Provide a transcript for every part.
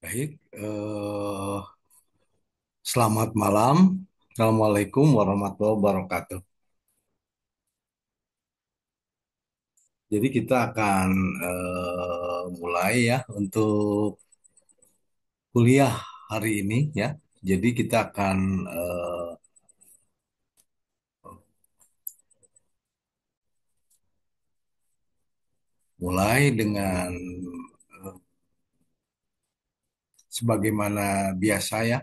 Baik, selamat malam. Assalamualaikum warahmatullahi wabarakatuh. Jadi kita akan mulai ya untuk kuliah hari ini ya. Jadi kita akan mulai dengan sebagaimana biasa ya.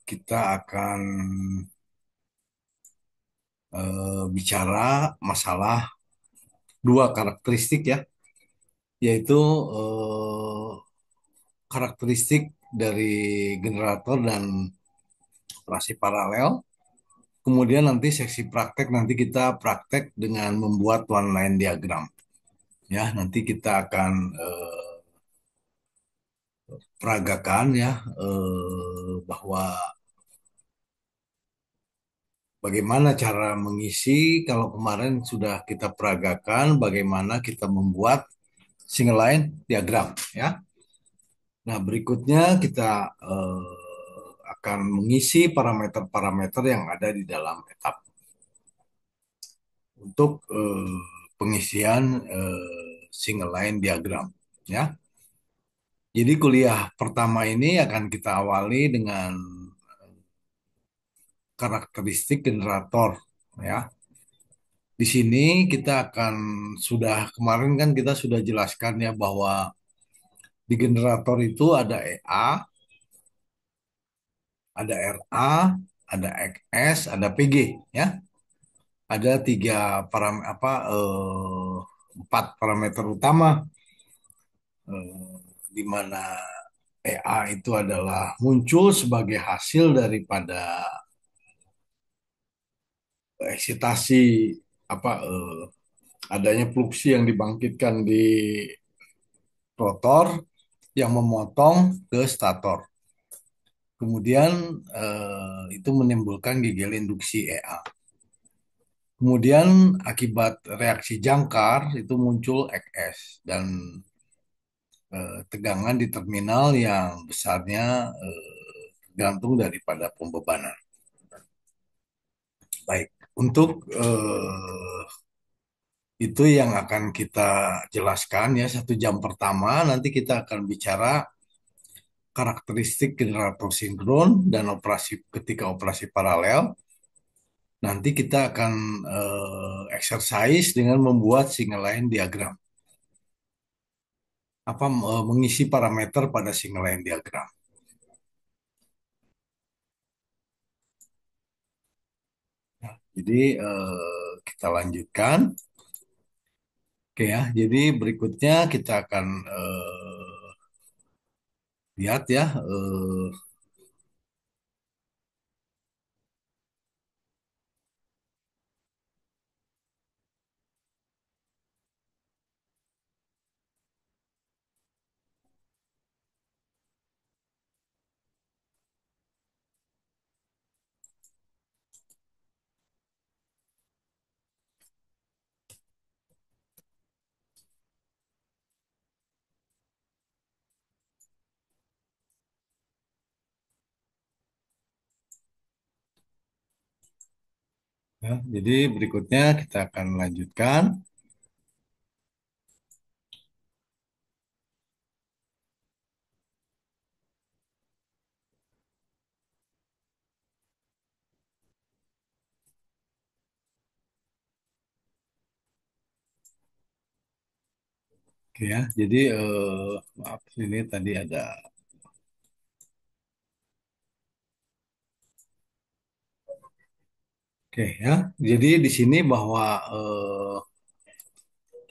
Kita akan bicara masalah dua karakteristik ya, yaitu karakteristik dari generator dan operasi paralel. Kemudian nanti seksi praktek nanti kita praktek dengan membuat one line diagram. Ya, nanti kita akan peragakan ya bahwa bagaimana cara mengisi kalau kemarin sudah kita peragakan bagaimana kita membuat single line diagram ya. Nah, berikutnya kita akan mengisi parameter-parameter yang ada di dalam etap untuk pengisian single line diagram ya. Jadi kuliah pertama ini akan kita awali dengan karakteristik generator ya. Di sini kita akan sudah kemarin kan kita sudah jelaskan ya bahwa di generator itu ada EA, ada RA, ada XS, ada PG ya. Ada tiga empat parameter utama di mana EA itu adalah muncul sebagai hasil daripada eksitasi adanya fluksi yang dibangkitkan di rotor yang memotong ke stator. Kemudian itu menimbulkan gigel induksi EA. Kemudian akibat reaksi jangkar itu muncul XS dan tegangan di terminal yang besarnya tergantung daripada pembebanan. Baik, untuk itu yang akan kita jelaskan ya 1 jam pertama. Nanti kita akan bicara karakteristik generator sinkron dan operasi ketika operasi paralel. Nanti kita akan exercise dengan membuat single line diagram. Mengisi parameter pada single line diagram. Jadi kita lanjutkan. Oke ya. Jadi berikutnya kita akan lihat ya. Ya, jadi berikutnya kita akan lanjutkan. Oke ya. Jadi maaf ini tadi ada. Oke ya. Jadi di sini bahwa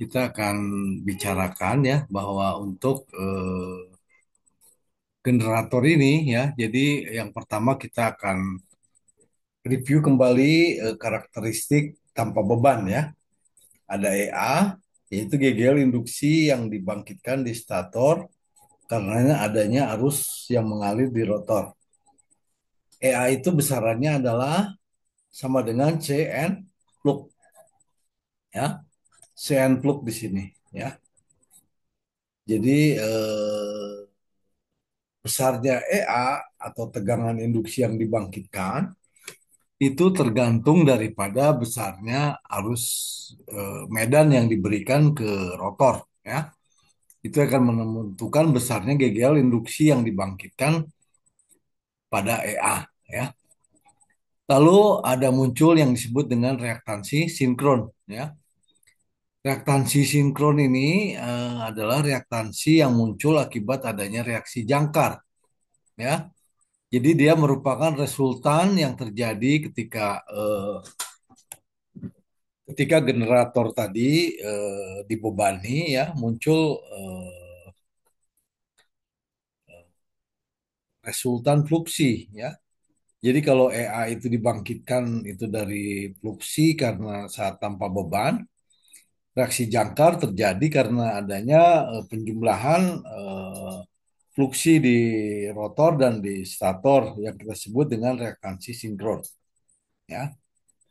kita akan bicarakan ya bahwa untuk generator ini ya. Jadi yang pertama kita akan review kembali karakteristik tanpa beban ya. Ada EA, yaitu GGL induksi yang dibangkitkan di stator karena adanya arus yang mengalir di rotor. EA itu besarannya adalah sama dengan CN plug ya. CN plug di sini ya. Jadi besarnya EA atau tegangan induksi yang dibangkitkan itu tergantung daripada besarnya arus medan yang diberikan ke rotor, ya. Itu akan menentukan besarnya GGL induksi yang dibangkitkan pada EA, ya. Lalu ada muncul yang disebut dengan reaktansi sinkron, ya. Reaktansi sinkron ini adalah reaktansi yang muncul akibat adanya reaksi jangkar, ya. Jadi dia merupakan resultan yang terjadi ketika generator tadi dibebani, ya, muncul resultan fluksi, ya. Jadi kalau EA itu dibangkitkan itu dari fluksi karena saat tanpa beban, reaksi jangkar terjadi karena adanya penjumlahan fluksi di rotor dan di stator yang kita sebut dengan reaktansi sinkron, ya.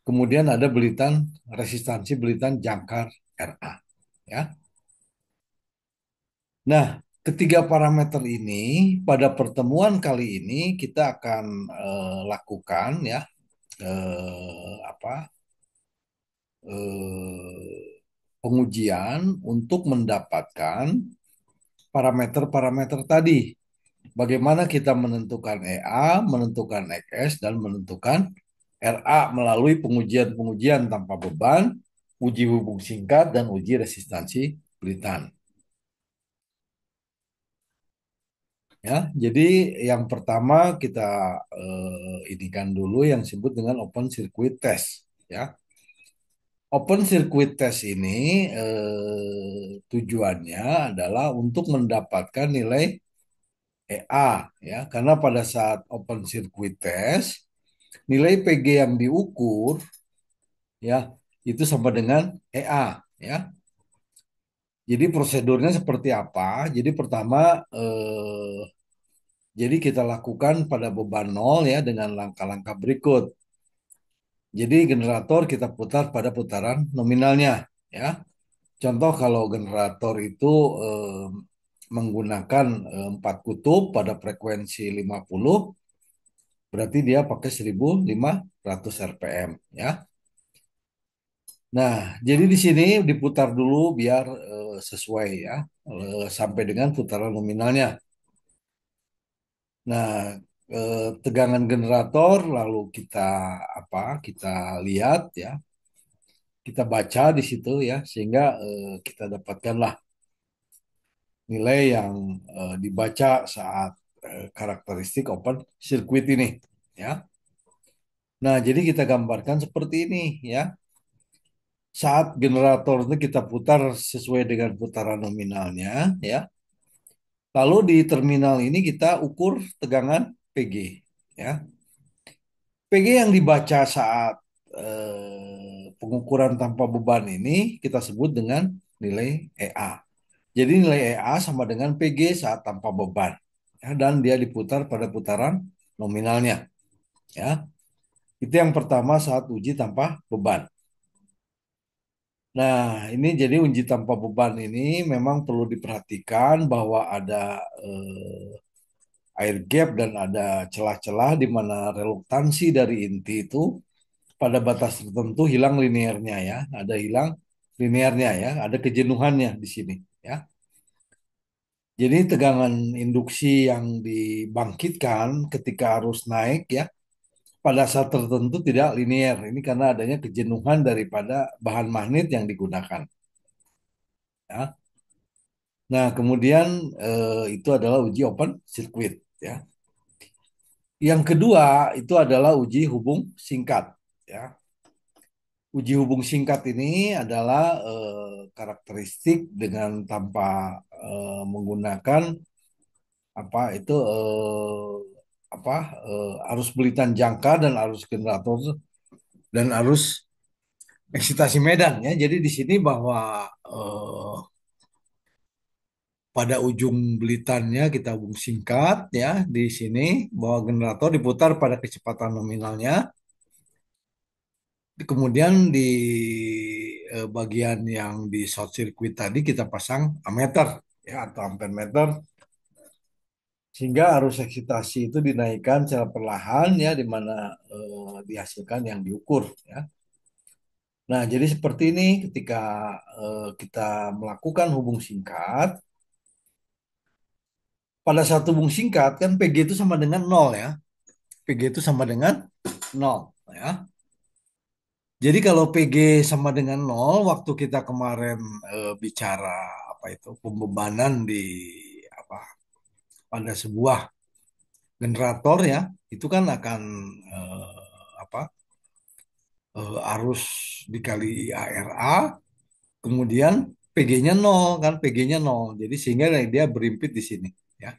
Kemudian ada belitan resistansi belitan jangkar RA, ya. Nah, ketiga parameter ini pada pertemuan kali ini kita akan lakukan, ya, apa pengujian untuk mendapatkan parameter-parameter tadi. Bagaimana kita menentukan EA, menentukan XS, dan menentukan RA melalui pengujian-pengujian tanpa beban, uji hubung singkat, dan uji resistansi belitan. Ya, jadi yang pertama kita inikan dulu yang disebut dengan open circuit test. Ya, open circuit test ini tujuannya adalah untuk mendapatkan nilai EA, ya, karena pada saat open circuit test nilai PG yang diukur, ya, itu sama dengan EA, ya. Jadi prosedurnya seperti apa? Jadi pertama jadi kita lakukan pada beban nol, ya, dengan langkah-langkah berikut. Jadi generator kita putar pada putaran nominalnya, ya. Contoh kalau generator itu eh, menggunakan 4 kutub pada frekuensi 50, berarti dia pakai 1500 RPM, ya. Nah, jadi di sini diputar dulu biar sesuai, ya, sampai dengan putaran nominalnya. Nah, tegangan generator lalu kita apa? Kita lihat, ya, kita baca di situ, ya, sehingga kita dapatkanlah nilai yang dibaca saat karakteristik open circuit ini, ya. Nah, jadi kita gambarkan seperti ini, ya. Saat generator itu kita putar sesuai dengan putaran nominalnya, ya. Lalu di terminal ini kita ukur tegangan PG, ya. PG yang dibaca saat pengukuran tanpa beban ini kita sebut dengan nilai EA. Jadi nilai EA sama dengan PG saat tanpa beban, ya, dan dia diputar pada putaran nominalnya, ya. Itu yang pertama saat uji tanpa beban. Nah, ini jadi uji tanpa beban ini memang perlu diperhatikan bahwa ada air gap dan ada celah-celah di mana reluktansi dari inti itu pada batas tertentu hilang linearnya, ya, ada hilang linearnya, ya, ada kejenuhannya di sini, ya. Jadi tegangan induksi yang dibangkitkan ketika arus naik, ya, pada saat tertentu tidak linear. Ini karena adanya kejenuhan daripada bahan magnet yang digunakan, ya. Nah, kemudian itu adalah uji open circuit, ya. Yang kedua itu adalah uji hubung singkat, ya. Uji hubung singkat ini adalah karakteristik dengan tanpa menggunakan apa itu apa arus belitan jangka dan arus generator dan arus eksitasi medan, ya. Jadi di sini bahwa pada ujung belitannya kita hubung singkat, ya, di sini bahwa generator diputar pada kecepatan nominalnya. Kemudian di bagian yang di short circuit tadi kita pasang ammeter, ya atau ampere meter, sehingga arus eksitasi itu dinaikkan secara perlahan ya, di mana dihasilkan yang diukur ya. Nah, jadi seperti ini ketika kita melakukan hubung singkat, pada saat hubung singkat kan PG itu sama dengan nol ya. PG itu sama dengan nol ya. Jadi kalau PG sama dengan nol, waktu kita kemarin bicara apa itu pembebanan di apa pada sebuah generator ya, itu kan akan apa arus dikali IARA, kemudian PG-nya nol kan, PG-nya nol. Jadi sehingga dia berimpit di sini ya.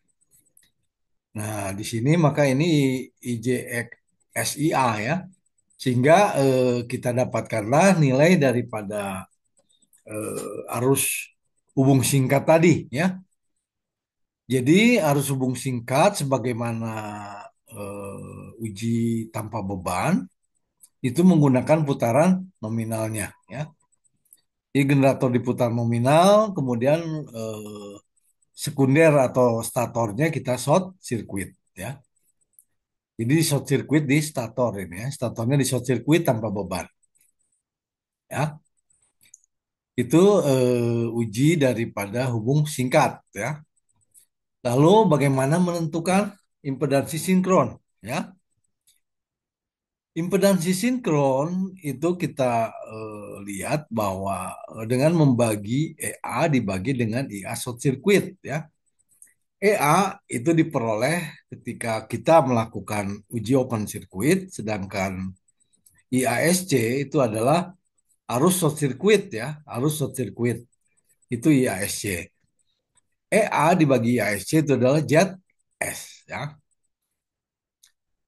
Nah, di sini maka ini IJX SIA ya. Sehingga kita dapatkanlah nilai daripada arus hubung singkat tadi ya. Jadi arus hubung singkat sebagaimana uji tanpa beban itu menggunakan putaran nominalnya ya. Jadi generator diputar nominal, kemudian eh, sekunder atau statornya kita short circuit ya. Jadi di short circuit di stator ini ya. Statornya di short circuit tanpa beban ya. Itu uji daripada hubung singkat ya. Lalu bagaimana menentukan impedansi sinkron ya? Impedansi sinkron itu kita lihat bahwa dengan membagi EA dibagi dengan IA short circuit ya. EA itu diperoleh ketika kita melakukan uji open circuit, sedangkan IASC itu adalah arus short circuit ya, arus short circuit itu IASC. EA dibagi IASC itu adalah zs ya.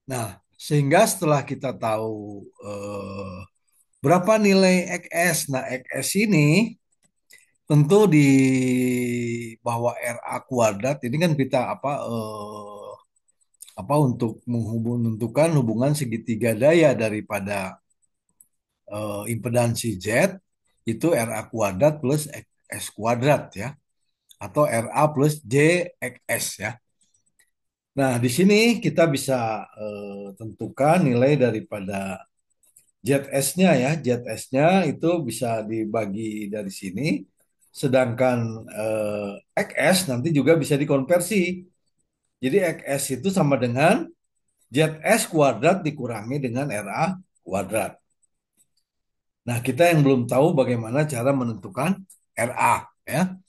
Nah, sehingga setelah kita tahu berapa nilai XS, nah XS ini tentu di bawah RA kuadrat ini kan kita apa untuk menentukan hubungan segitiga daya daripada impedansi Z itu RA kuadrat plus X kuadrat ya, atau RA plus JXS ya. Nah, di sini kita bisa tentukan nilai daripada ZS-nya ya. ZS-nya itu bisa dibagi dari sini. Sedangkan XS nanti juga bisa dikonversi. Jadi XS itu sama dengan ZS kuadrat dikurangi dengan RA kuadrat. Nah, kita yang belum tahu bagaimana cara menentukan RA ya.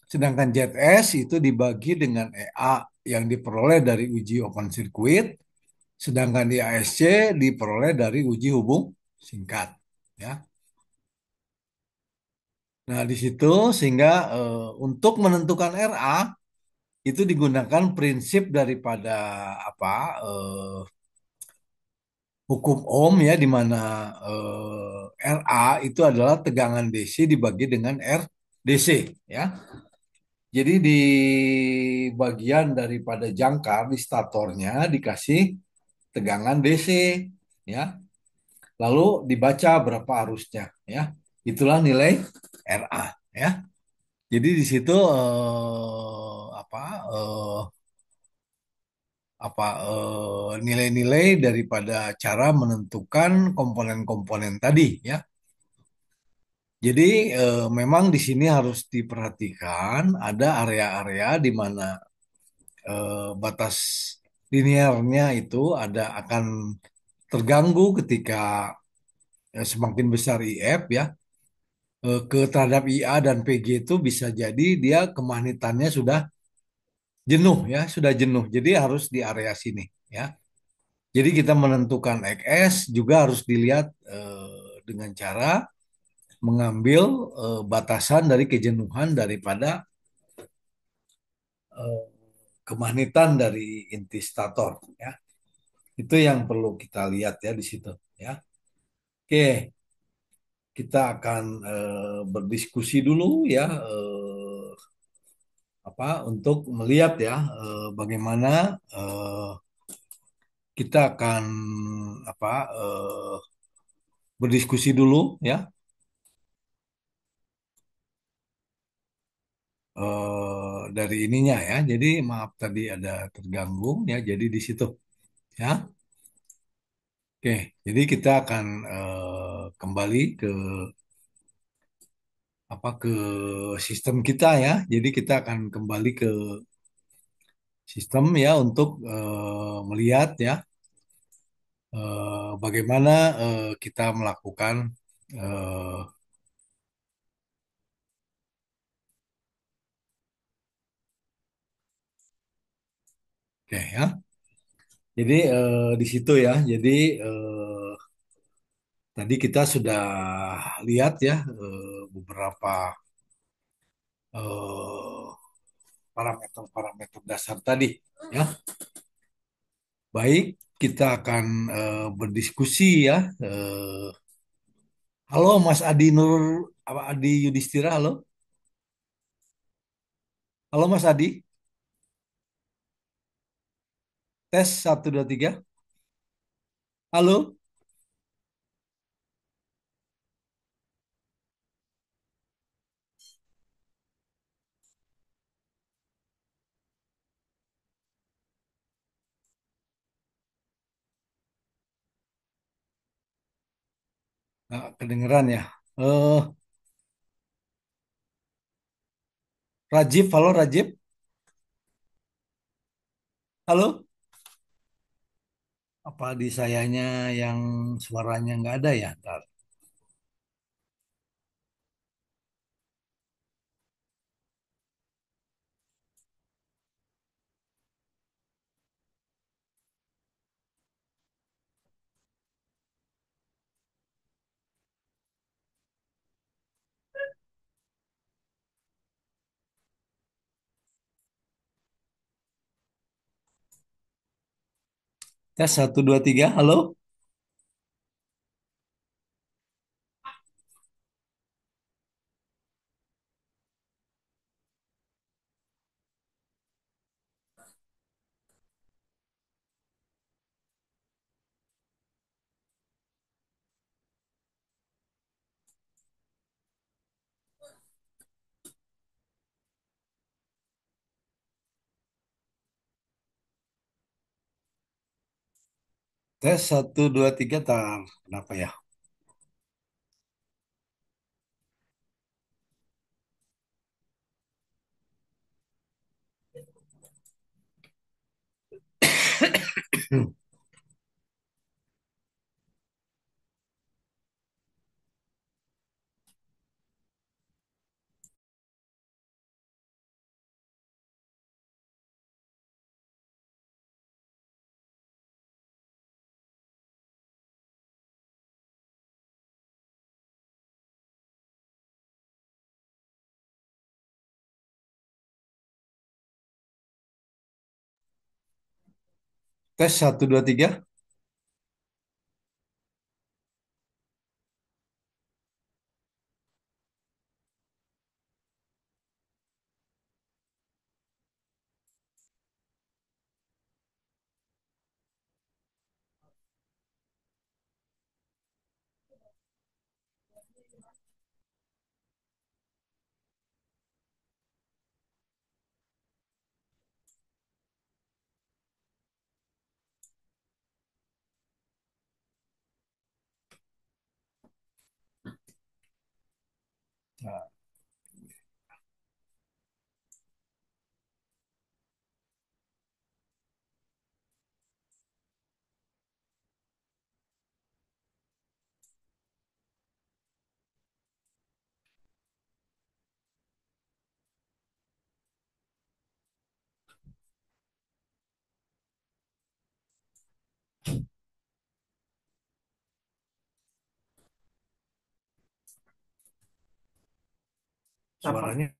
Sedangkan ZS itu dibagi dengan EA yang diperoleh dari uji open circuit, sedangkan di ASC diperoleh dari uji hubung singkat ya. Nah, di situ sehingga untuk menentukan RA itu digunakan prinsip daripada apa hukum Ohm ya, di mana RA itu adalah tegangan DC dibagi dengan R DC ya. Jadi di bagian daripada jangkar di statornya dikasih tegangan DC ya. Lalu dibaca berapa arusnya ya. Itulah nilai RA ya. Jadi di situ nilai-nilai daripada cara menentukan komponen-komponen tadi ya. Jadi memang di sini harus diperhatikan ada area-area di mana batas linearnya itu akan terganggu ketika semakin besar IF ya, ke terhadap IA dan PG itu bisa jadi dia kemagnetannya sudah jenuh ya, sudah jenuh. Jadi harus di area sini ya. Jadi kita menentukan XS juga harus dilihat dengan cara mengambil batasan dari kejenuhan daripada eh, kemagnetan dari inti stator ya. Itu yang perlu kita lihat ya di situ ya. Oke, kita akan berdiskusi dulu ya, apa untuk melihat ya bagaimana kita akan apa berdiskusi dulu ya dari ininya ya. Jadi maaf tadi ada terganggu ya. Jadi di situ ya. Oke, jadi kita akan kembali ke apa ke sistem kita ya. Jadi kita akan kembali ke sistem ya untuk melihat ya bagaimana kita melakukan eh, oke ya. Jadi di situ ya. Jadi tadi kita sudah lihat ya beberapa eh, parameter-parameter dasar tadi ya. Baik, kita akan berdiskusi ya. Halo Mas Adi Nur, apa Adi Yudhistira, halo. Halo Mas Adi, tes satu 2 3. Halo, nggak kedengeran ya. Eh, Rajib, halo Rajib, halo. Apa di sayanya yang suaranya nggak ada ya? Ntar. Tes satu 2 3. Halo, tes satu 2 3. Tar. Kenapa ya? Tes satu 2 3. Nah, suaranya.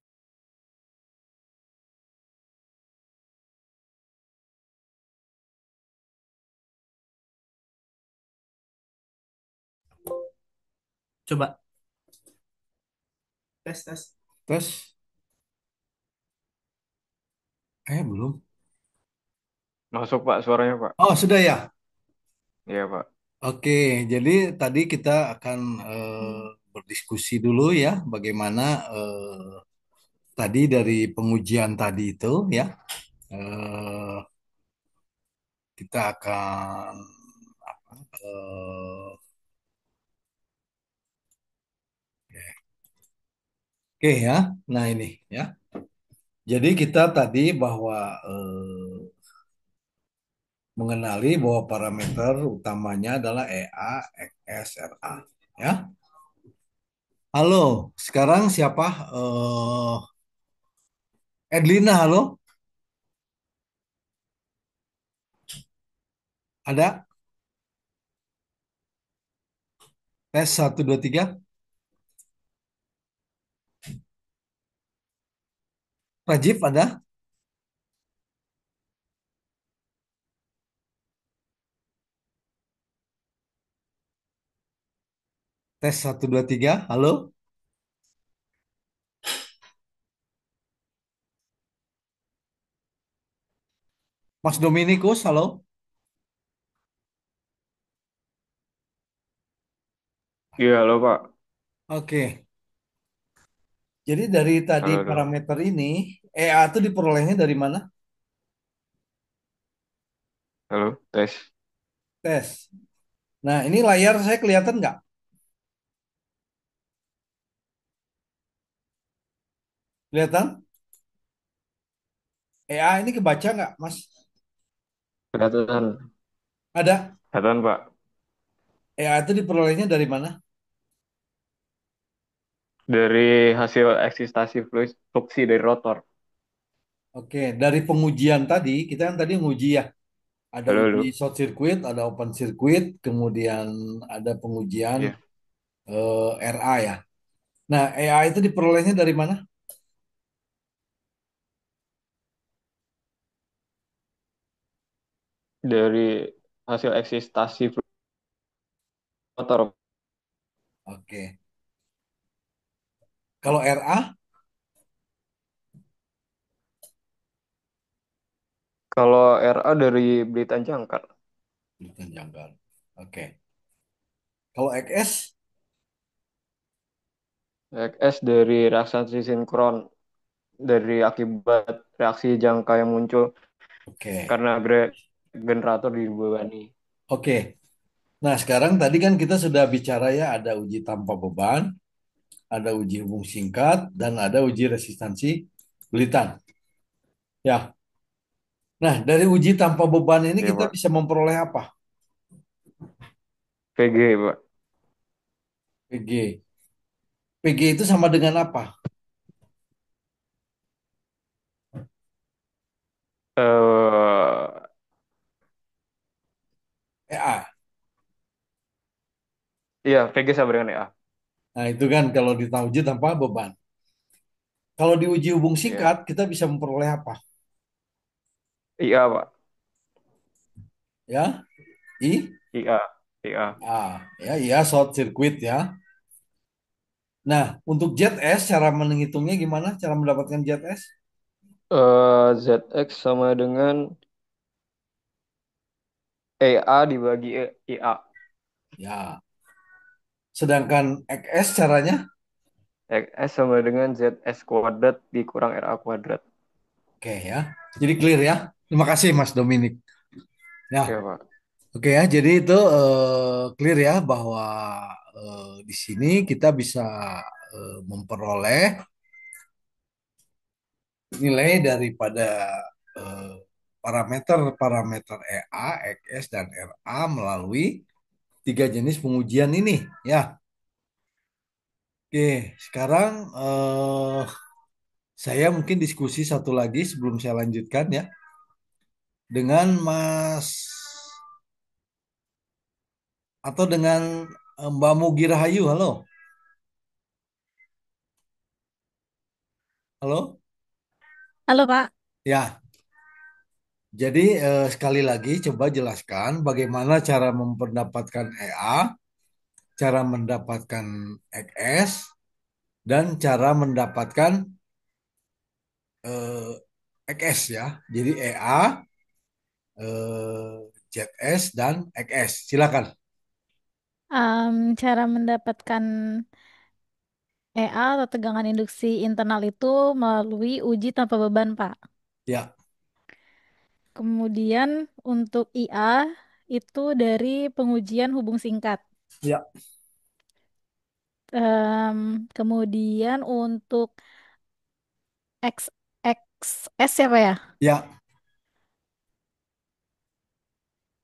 Coba tes tes. Tes. Belum. Masuk Pak suaranya Pak. Oh, sudah ya. Iya Pak. Oke, jadi tadi kita akan berdiskusi dulu ya, bagaimana tadi dari pengujian tadi itu ya, eh, kita akan eh, oke ya. Nah ini ya. Jadi kita tadi bahwa mengenali bahwa parameter utamanya adalah EA, XS, RA. Ya. Halo, sekarang siapa? Edlina, halo? Ada? Tes satu 2 3. Rajif ada? Tes satu 2 3. Halo? Mas Dominikus, halo? Iya, halo Pak. Oke. Jadi dari tadi Halo, halo. parameter ini, EA itu diperolehnya dari mana? Halo, tes. Tes. Nah, ini layar saya kelihatan nggak? Kelihatan? EA ini kebaca nggak, Mas? Kelihatan. Ada. Kelihatan Pak. EA itu diperolehnya dari mana? Dari hasil eksistasi fluksi dari rotor. Oke, dari pengujian tadi, kita kan tadi nguji ya. Ada Halo, uji halo. short circuit, ada open circuit, kemudian ada pengujian Iya. RA ya. Nah, EA itu diperolehnya dari mana? Dari hasil eksistasi rotor. Oke. Kalau RA, Kalau RA dari Belitan Jangkar. bukan jangkar. Oke. Kalau XS, XS dari reaksi sinkron. Dari akibat reaksi jangka yang muncul oke. karena generator dibebani. Oke. Nah, sekarang tadi kan kita sudah bicara ya, ada uji tanpa beban, ada uji hubung singkat, dan ada uji resistansi bulitan. Ya. Nah, dari uji tanpa beban ini Iya kita Pak. bisa memperoleh apa? PG Pak. PG. PG itu sama dengan apa? Eh, EA. iya, PG sama dengan EA. Nah, itu kan kalau di uji tanpa beban. Kalau diuji hubung singkat, Iya. kita bisa memperoleh apa? IA Pak. Ya, I, IA. IA. A. Ya, iya, short circuit ya. Nah, untuk ZS, cara menghitungnya gimana? Cara mendapatkan ZS? ZX sama dengan EA dibagi IA. Ya, sedangkan XS caranya? XS sama dengan ZS kuadrat dikurang RA kuadrat. Oke ya. Jadi clear ya. Terima kasih Mas Dominik. Ya, Ya Pak. oke ya. Jadi itu clear ya bahwa di sini kita bisa memperoleh nilai daripada eh, parameter-parameter EA, XS, dan RA melalui tiga jenis pengujian ini ya. Oke, sekarang saya mungkin diskusi satu lagi sebelum saya lanjutkan ya dengan Mas atau dengan Mbak Mugi Rahayu. Halo, halo. Halo Pak. Ya, jadi sekali lagi coba jelaskan bagaimana cara memperdapatkan EA, cara mendapatkan XS, dan cara mendapatkan eh, XS ya. Jadi EA, ZS, dan XS. Silakan. Cara mendapatkan EA atau tegangan induksi internal itu melalui uji tanpa beban, Pak. Ya, Kemudian untuk IA itu dari pengujian hubung singkat. ya, Kemudian untuk XXS siapa ya? ya.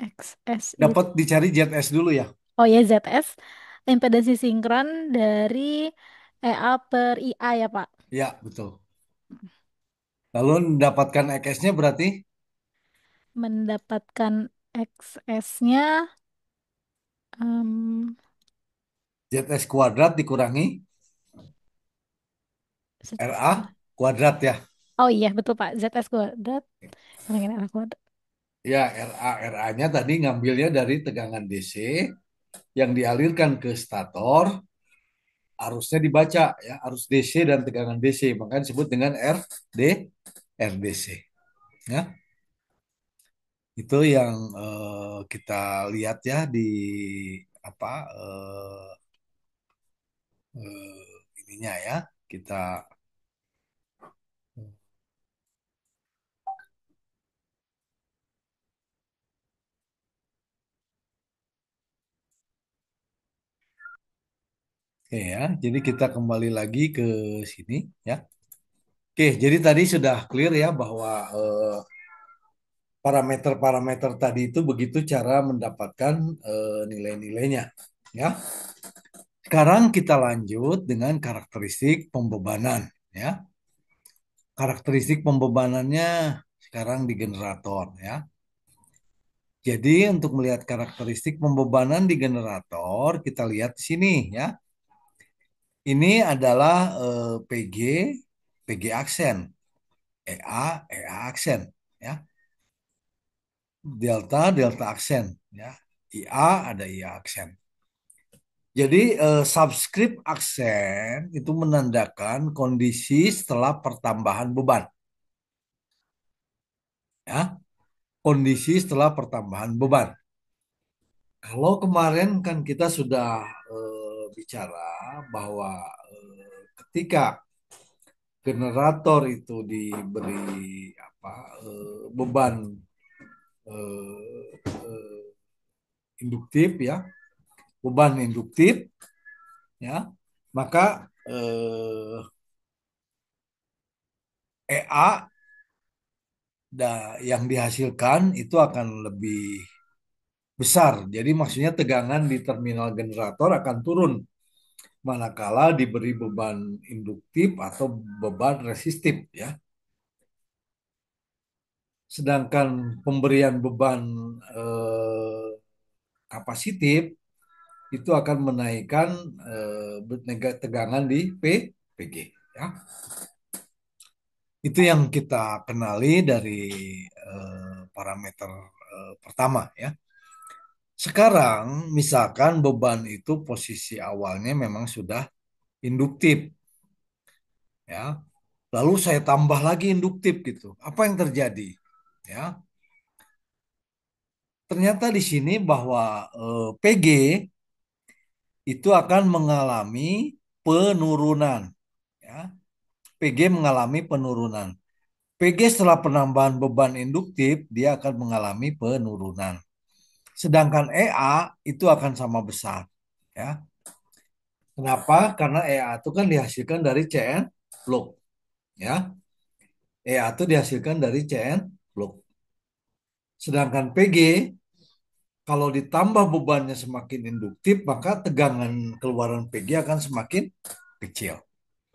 XS itu. Dapat dicari ZS dulu ya. Oh ya, ZS. Impedansi sinkron dari EA per IA ya, Pak. Ya, betul. Lalu mendapatkan XS-nya berarti Mendapatkan XS-nya ZS kuadrat dikurangi RA kuadrat ya. oh iya betul Pak, ZS kuadrat kurangin R kuadrat. Ya, RA-nya tadi ngambilnya dari tegangan DC yang dialirkan ke stator, arusnya dibaca ya, arus DC dan tegangan DC, makanya disebut dengan RDC. Ya, itu yang kita lihat ya di apa ininya ya. Kita oke ya. Jadi kita kembali lagi ke sini ya. Oke, jadi tadi sudah clear ya bahwa parameter-parameter tadi itu begitu cara mendapatkan nilai-nilainya. Ya, sekarang kita lanjut dengan karakteristik pembebanan. Ya, karakteristik pembebanannya sekarang di generator. Ya, jadi untuk melihat karakteristik pembebanan di generator, kita lihat di sini ya. Ini adalah PG aksen, EA aksen. Ya, delta aksen. Ya, IA ada IA aksen. Jadi subscript aksen itu menandakan kondisi setelah pertambahan beban. Ya, kondisi setelah pertambahan beban. Kalau kemarin kan kita sudah bicara bahwa ketika generator itu diberi apa beban eh, eh, induktif ya, beban induktif ya, maka EA yang dihasilkan itu akan lebih besar. Jadi maksudnya tegangan di terminal generator akan turun manakala diberi beban induktif atau beban resistif ya. Sedangkan pemberian beban kapasitif itu akan menaikkan tegangan di PG ya. Itu yang kita kenali dari parameter pertama ya. Sekarang misalkan beban itu posisi awalnya memang sudah induktif ya. Lalu saya tambah lagi induktif gitu. Apa yang terjadi? Ya. Ternyata di sini bahwa PG itu akan mengalami penurunan ya. PG mengalami penurunan. PG setelah penambahan beban induktif dia akan mengalami penurunan. Sedangkan EA itu akan sama besar ya. Kenapa? Karena EA itu kan dihasilkan dari CN plug ya. EA itu dihasilkan dari CN plug. Sedangkan PG kalau ditambah bebannya semakin induktif, maka tegangan keluaran PG akan semakin kecil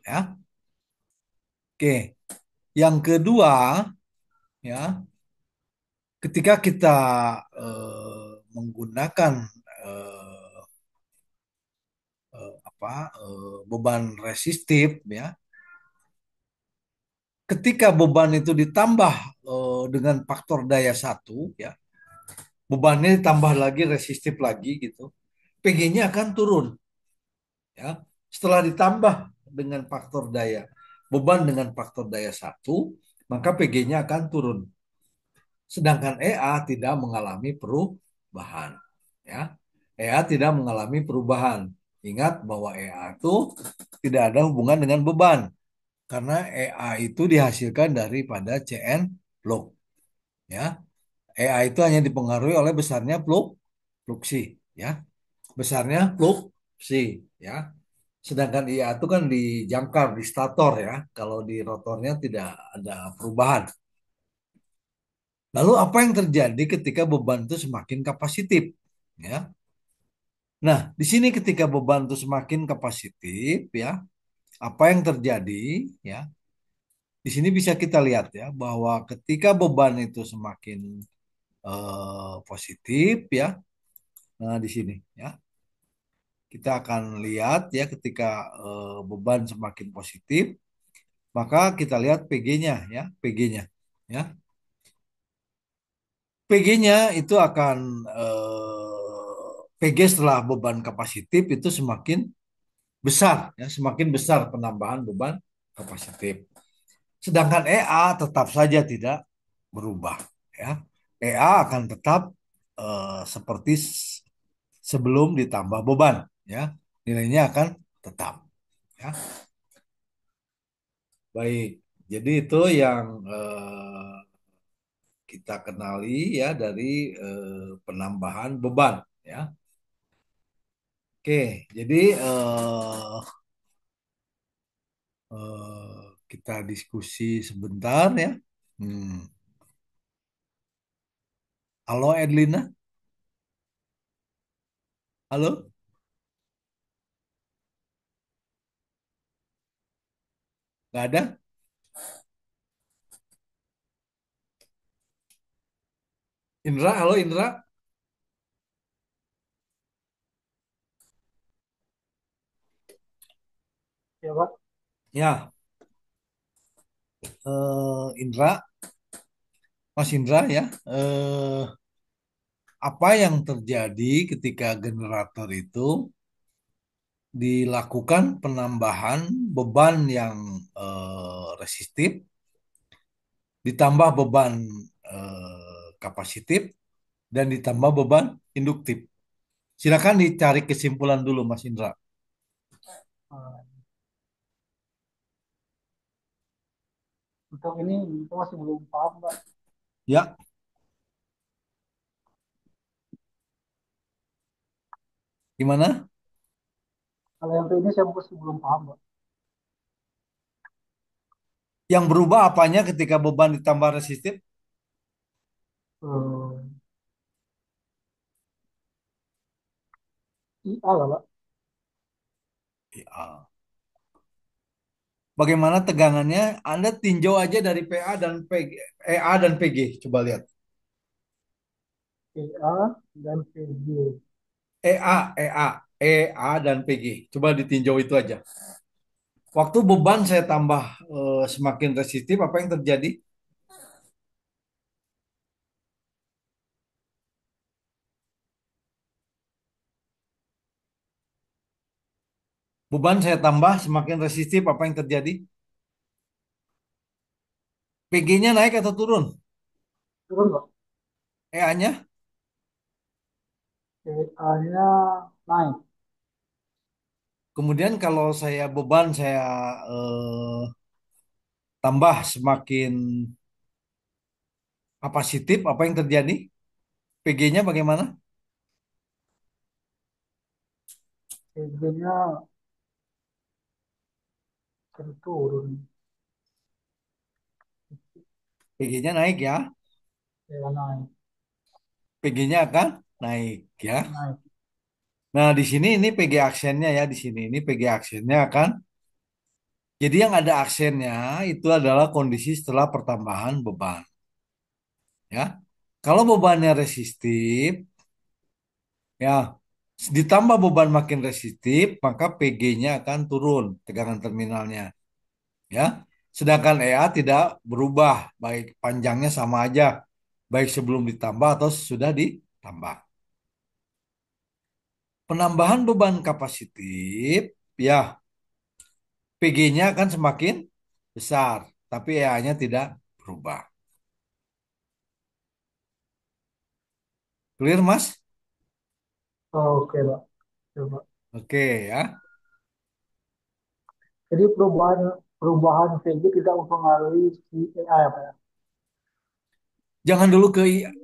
ya. Oke. Yang kedua ya, ketika kita menggunakan eh, beban resistif ya, ketika beban itu ditambah dengan faktor daya satu ya, bebannya ditambah lagi resistif lagi gitu, PG-nya akan turun ya. Setelah ditambah dengan faktor daya beban dengan faktor daya satu, maka PG-nya akan turun. Sedangkan EA tidak mengalami perubahan ya. EA tidak mengalami perubahan. Ingat bahwa EA itu tidak ada hubungan dengan beban karena EA itu dihasilkan daripada CN log ya. EA itu hanya dipengaruhi oleh besarnya fluksi ya. Besarnya fluksi ya. Sedangkan IA itu kan di jangkar, di stator ya. Kalau di rotornya tidak ada perubahan. Lalu apa yang terjadi ketika beban itu semakin kapasitif? Ya. Nah, di sini ketika beban itu semakin kapasitif ya, apa yang terjadi ya? Di sini bisa kita lihat ya bahwa ketika beban itu semakin positif ya. Nah, di sini ya. Kita akan lihat ya ketika beban semakin positif, maka kita lihat PG-nya ya, PG-nya ya. PG-nya itu akan PG setelah beban kapasitif itu semakin besar ya, semakin besar penambahan beban kapasitif. Sedangkan EA tetap saja tidak berubah ya. EA akan tetap seperti sebelum ditambah beban ya. Nilainya akan tetap ya. Baik. Jadi itu yang kita kenali ya dari penambahan beban ya. Oke, jadi kita diskusi sebentar ya. Hmm. Halo Edlina, halo, nggak ada? Indra, halo Indra. Ya, Pak. Ya, Indra, Mas Indra ya. Apa yang terjadi ketika generator itu dilakukan penambahan beban yang resistif ditambah beban kapasitif dan ditambah beban induktif. Silakan dicari kesimpulan dulu, Mas Indra. Eh, untuk ini itu masih belum paham, Pak. Ya, gimana? Kalau yang untuk ini saya masih belum paham, Pak. Yang berubah apanya ketika beban ditambah resistif? Eh, IA lah, Pak. Ya. Bagaimana tegangannya? Anda tinjau aja dari PA dan PG, EA dan PG. Coba lihat. IA dan PG. EA, EA, EA dan PG. Coba ditinjau itu aja. Waktu beban saya tambah semakin resistif, apa yang terjadi? Beban saya tambah semakin resistif, apa yang terjadi? PG-nya naik atau turun? Turun, Pak. EA-nya? IA-nya naik. Kemudian kalau saya beban saya eh, tambah semakin kapasitif, apa yang terjadi? PG-nya bagaimana? PG-nya akan turun. PG-nya naik ya. Ya, naik. PG-nya akan naik ya. Naik. Nah, di sini ini PG aksennya ya, di sini ini PG aksennya akan. Jadi yang ada aksennya itu adalah kondisi setelah pertambahan beban ya. Kalau bebannya resistif ya, ditambah beban makin resistif, maka PG-nya akan turun tegangan terminalnya ya. Sedangkan EA tidak berubah, baik panjangnya sama aja, baik sebelum ditambah atau sudah ditambah. Penambahan beban kapasitif ya, PG-nya akan semakin besar, tapi EA-nya tidak berubah. Clear, Mas? Oh, oke, Pak. Coba. Oke ya. Jadi perubahan perubahan VG tidak mempengaruhi si AI apa ya? Jangan dulu ke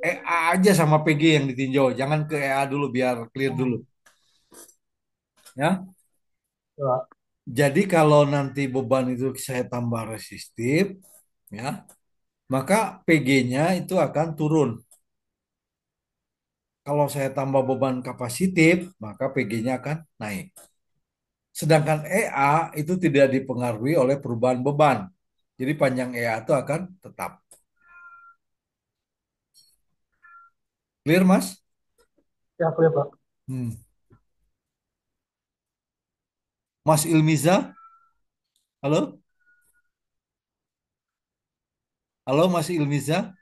EA aja sama PG yang ditinjau. Jangan ke EA dulu biar clear dulu. Hmm, Ya. ya, Jadi kalau nanti beban itu saya tambah resistif, ya, maka PG-nya itu akan turun. Kalau saya tambah beban kapasitif, maka PG-nya akan naik. Sedangkan EA itu tidak dipengaruhi oleh perubahan beban. Jadi panjang EA itu akan tetap. Clear, Mas? ya clear Pak. Hmm. Mas Ilmiza? Halo? Halo, Mas Ilmiza?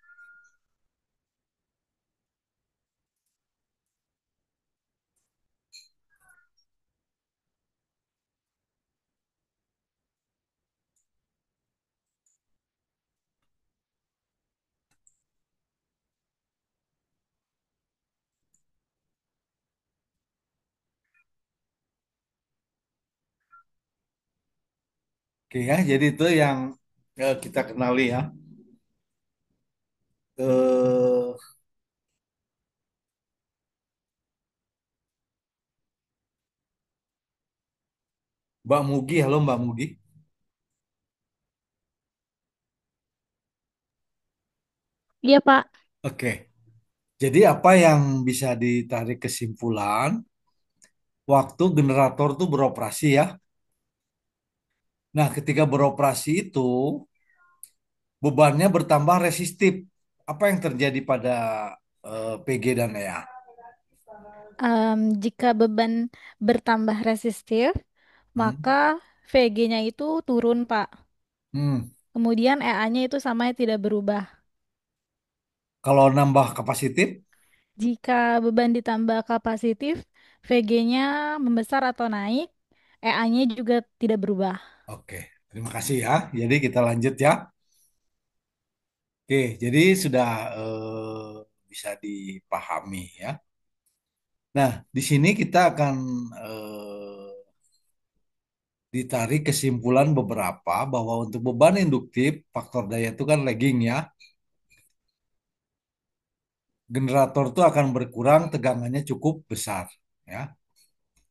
Oke ya, jadi itu yang kita kenali ya. Eh, Mbak Mugi, halo Mbak Mugi. Iya, Pak. Oke, jadi apa yang bisa ditarik kesimpulan waktu generator tuh beroperasi ya? Nah, ketika beroperasi itu bebannya bertambah resistif. Apa yang terjadi pada PG dan EA? Jika beban bertambah resistif, Hmm. maka VG-nya itu turun, Pak. Hmm. Kemudian EA-nya itu sama tidak berubah. Kalau nambah kapasitif, Jika beban ditambah kapasitif, VG-nya membesar atau naik, EA-nya juga tidak berubah. oke. Terima kasih ya. Jadi kita lanjut ya. Oke, jadi sudah bisa dipahami ya. Nah, di sini kita akan ditarik kesimpulan beberapa bahwa untuk beban induktif, faktor daya itu kan lagging ya. Generator itu akan berkurang, tegangannya cukup besar ya.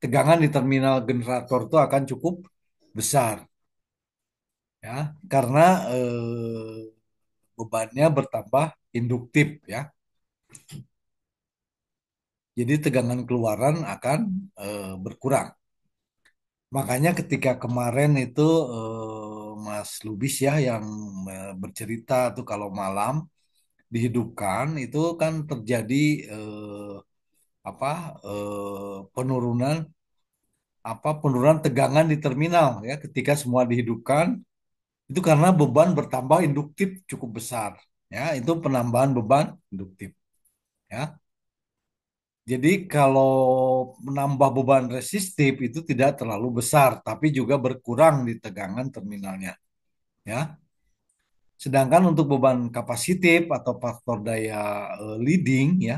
Tegangan di terminal generator itu akan cukup besar ya, karena bebannya bertambah induktif ya. Jadi tegangan keluaran akan berkurang. Makanya ketika kemarin itu Mas Lubis ya yang bercerita tuh kalau malam dihidupkan itu kan terjadi apa penurunan penurunan tegangan di terminal ya ketika semua dihidupkan itu karena beban bertambah induktif cukup besar ya itu penambahan beban induktif ya. Jadi kalau menambah beban resistif itu tidak terlalu besar tapi juga berkurang di tegangan terminalnya ya. Sedangkan untuk beban kapasitif atau faktor daya leading ya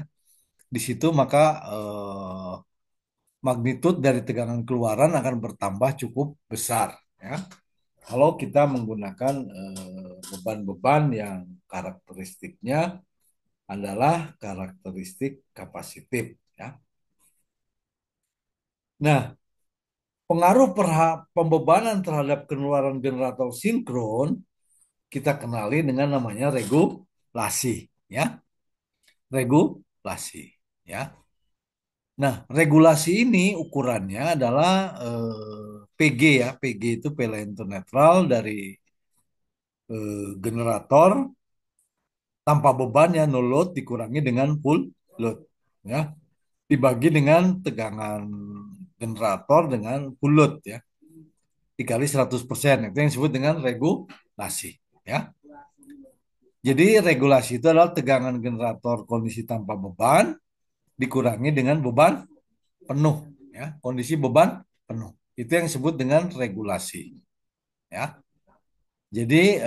di situ maka magnitud dari tegangan keluaran akan bertambah cukup besar ya. Kalau kita menggunakan beban-beban yang karakteristiknya adalah karakteristik kapasitif ya. Nah, pengaruh pembebanan terhadap keluaran generator sinkron kita kenali dengan namanya regulasi ya. Regulasi ya. Nah, regulasi ini ukurannya adalah PG ya. PG itu Plento netral dari generator tanpa beban ya no load dikurangi dengan full load ya. Dibagi dengan tegangan generator dengan full load ya. Dikali 100%. Itu yang disebut dengan regulasi ya. Jadi regulasi itu adalah tegangan generator kondisi tanpa beban dikurangi dengan beban penuh ya. Kondisi beban penuh. Itu yang disebut dengan regulasi ya. Jadi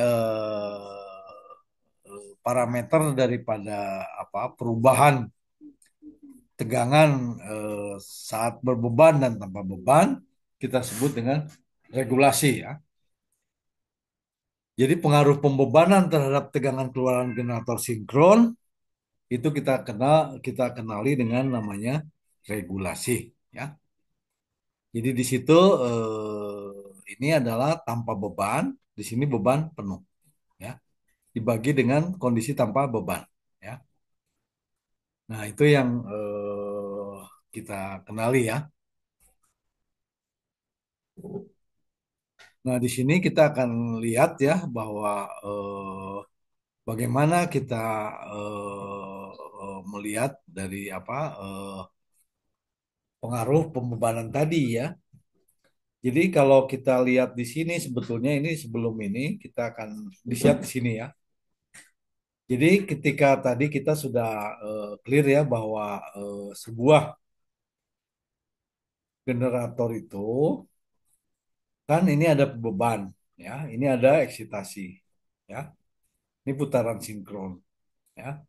parameter daripada perubahan tegangan saat berbeban dan tanpa beban kita sebut dengan regulasi ya. Jadi pengaruh pembebanan terhadap tegangan keluaran generator sinkron itu kita kenali dengan namanya regulasi ya. Jadi di situ ini adalah tanpa beban, di sini beban penuh ya. Dibagi dengan kondisi tanpa beban ya. Nah, itu yang kita kenali ya. Nah, di sini kita akan lihat ya bahwa bagaimana kita melihat dari pengaruh pembebanan tadi ya. Jadi kalau kita lihat di sini sebetulnya ini sebelum ini kita akan disiap di sini ya. Jadi ketika tadi kita sudah clear ya bahwa sebuah generator itu kan ini ada beban ya, ini ada eksitasi ya. Ini putaran sinkron ya.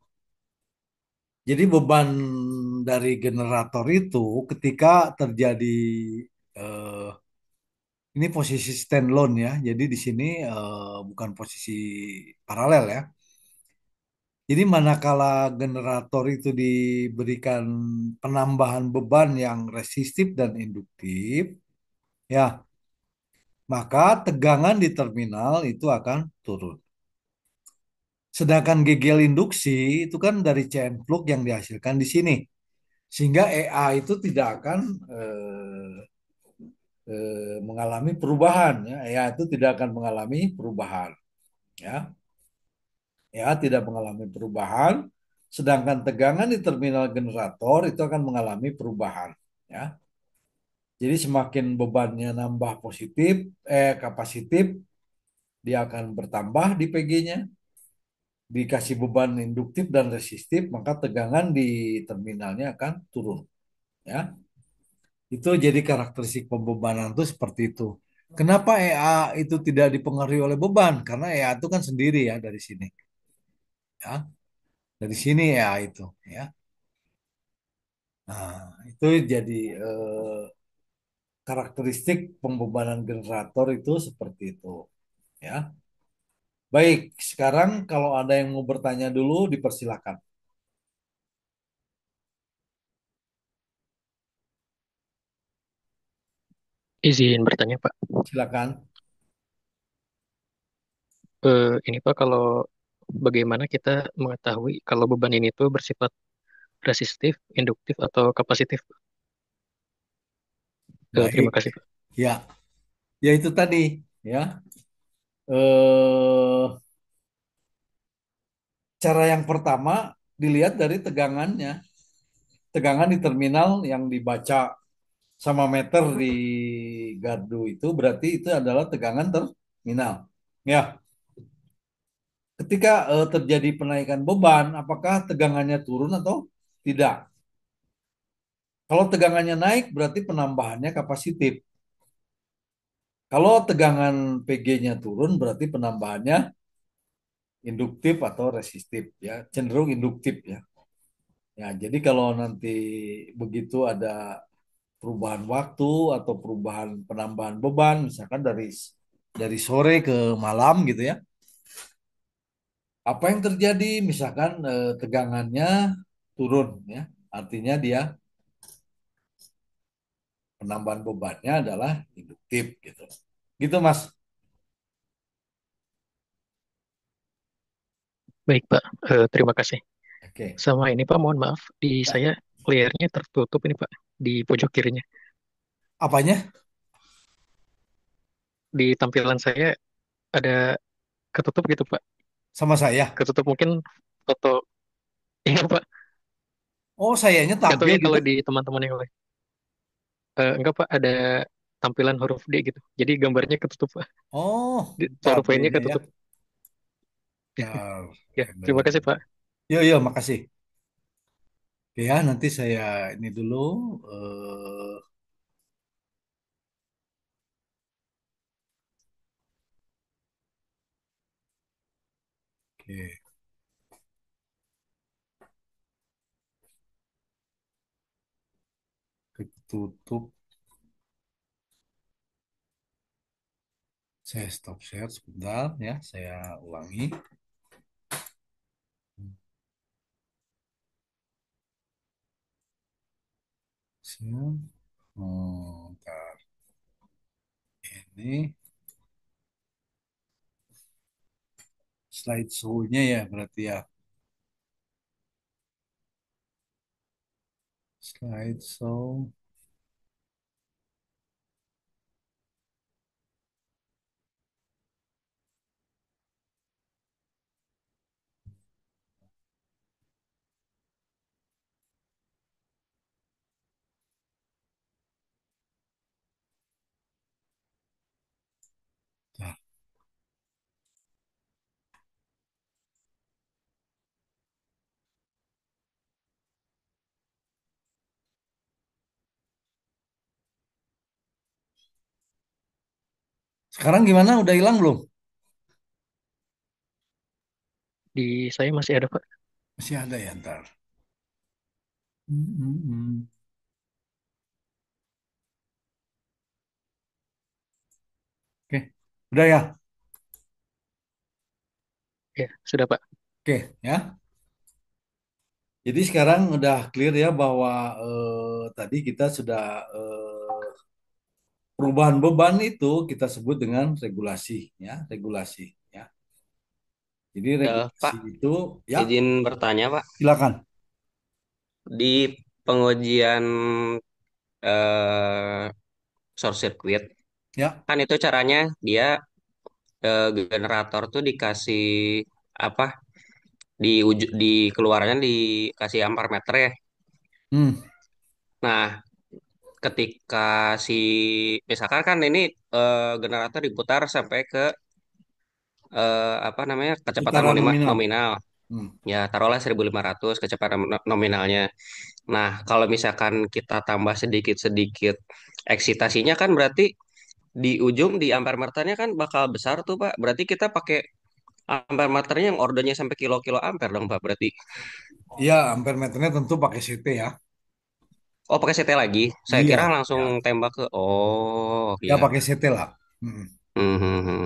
Jadi beban dari generator itu ketika terjadi eh, ini posisi standalone ya. Jadi di sini bukan posisi paralel ya. Jadi manakala generator itu diberikan penambahan beban yang resistif dan induktif, ya, maka tegangan di terminal itu akan turun. Sedangkan GGL induksi itu kan dari CN plug yang dihasilkan di sini. Sehingga EA itu tidak akan mengalami perubahan ya. EA itu tidak akan mengalami perubahan ya. EA tidak mengalami perubahan, sedangkan tegangan di terminal generator itu akan mengalami perubahan ya. Jadi semakin bebannya nambah positif, kapasitif, dia akan bertambah di PG-nya. Dikasih beban induktif dan resistif, maka tegangan di terminalnya akan turun. Ya, itu jadi karakteristik pembebanan itu seperti itu. Kenapa EA itu tidak dipengaruhi oleh beban? Karena EA itu kan sendiri ya dari sini. Ya, dari sini EA itu. Ya, nah itu jadi karakteristik pembebanan generator itu seperti itu. Ya, baik. Sekarang kalau ada yang mau bertanya dulu, dipersilakan. Izin bertanya, Pak. Silakan. Ini Pak, kalau bagaimana kita mengetahui kalau beban ini tuh bersifat resistif, induktif, atau kapasitif? Terima Baik. kasih, Pak. Ya, ya itu tadi. Ya, eh, cara yang pertama dilihat dari tegangannya. Tegangan di terminal yang dibaca sama meter di gardu itu berarti itu adalah tegangan terminal. Ya, ketika terjadi penaikan beban, apakah tegangannya turun atau tidak? Kalau tegangannya naik berarti penambahannya kapasitif. Kalau tegangan PG-nya turun berarti penambahannya induktif atau resistif ya, cenderung induktif ya. Ya, jadi kalau nanti begitu ada perubahan waktu atau perubahan penambahan beban, misalkan dari sore ke malam gitu ya. Apa yang terjadi? Misalkan tegangannya turun ya. Artinya dia penambahan bebannya adalah induktif gitu. Gitu Mas. Baik, Pak. Terima kasih. Oke. Sama ini, Pak, mohon maaf. Di Ya, saya layarnya tertutup ini, Pak. Di pojok kirinya. apanya? Di tampilan saya ada ketutup gitu, Pak. Sama saya. Ketutup mungkin foto. Iya, Pak. Oh, sayanya Nggak tahu tampil ya gitu. kalau di teman-teman yang lain. Enggak, Pak. Ada tampilan huruf D gitu. Jadi gambarnya ketutup, Pak. Oh, ntar PowerPoint-nya D-nya ya. ketutup. Ntar. Ya, terima kasih, Pak. Yuk, yuk, makasih. Oke ya, nanti saya ini dulu. eh, Oke. ketutup. Saya stop share sebentar ya, saya ulangi. Ntar ini slide show-nya ya berarti ya. Slide show. Nah, sekarang gimana? Udah hilang belum? Di saya masih ada, Pak. Masih ada ya ntar. Hmm, hmm, hmm. Oke, udah ya. Ya, sudah, Pak. Oke ya. Jadi sekarang udah clear ya bahwa tadi kita sudah perubahan beban itu kita sebut dengan regulasi ya, regulasi ya. Jadi regulasi Pak, itu ya izin bertanya, Pak. silakan Di pengujian eh, short circuit, ya. kan itu caranya dia generator tuh dikasih apa? Di keluarannya dikasih ampere meter ya. Hmm, Nah, ketika si misalkan kan ini generator diputar sampai ke apa namanya kecepatan putaran nominal. nominal. Hmm. Ya, taruhlah 1.500 kecepatan nominalnya. Nah, kalau misalkan kita tambah sedikit-sedikit eksitasinya kan berarti di ujung di ampere meternya kan bakal besar tuh, Pak. Berarti kita pakai ampere meternya yang ordernya sampai kilo-kilo ampere dong, Pak. Berarti. Iya, ampere meternya tentu pakai CT ya. Oh, pakai CT lagi. Saya Iya, kira langsung ya. tembak ke. Oh, Ya iya. pakai CT lah. Hmm. Hmm, hmm, hmm.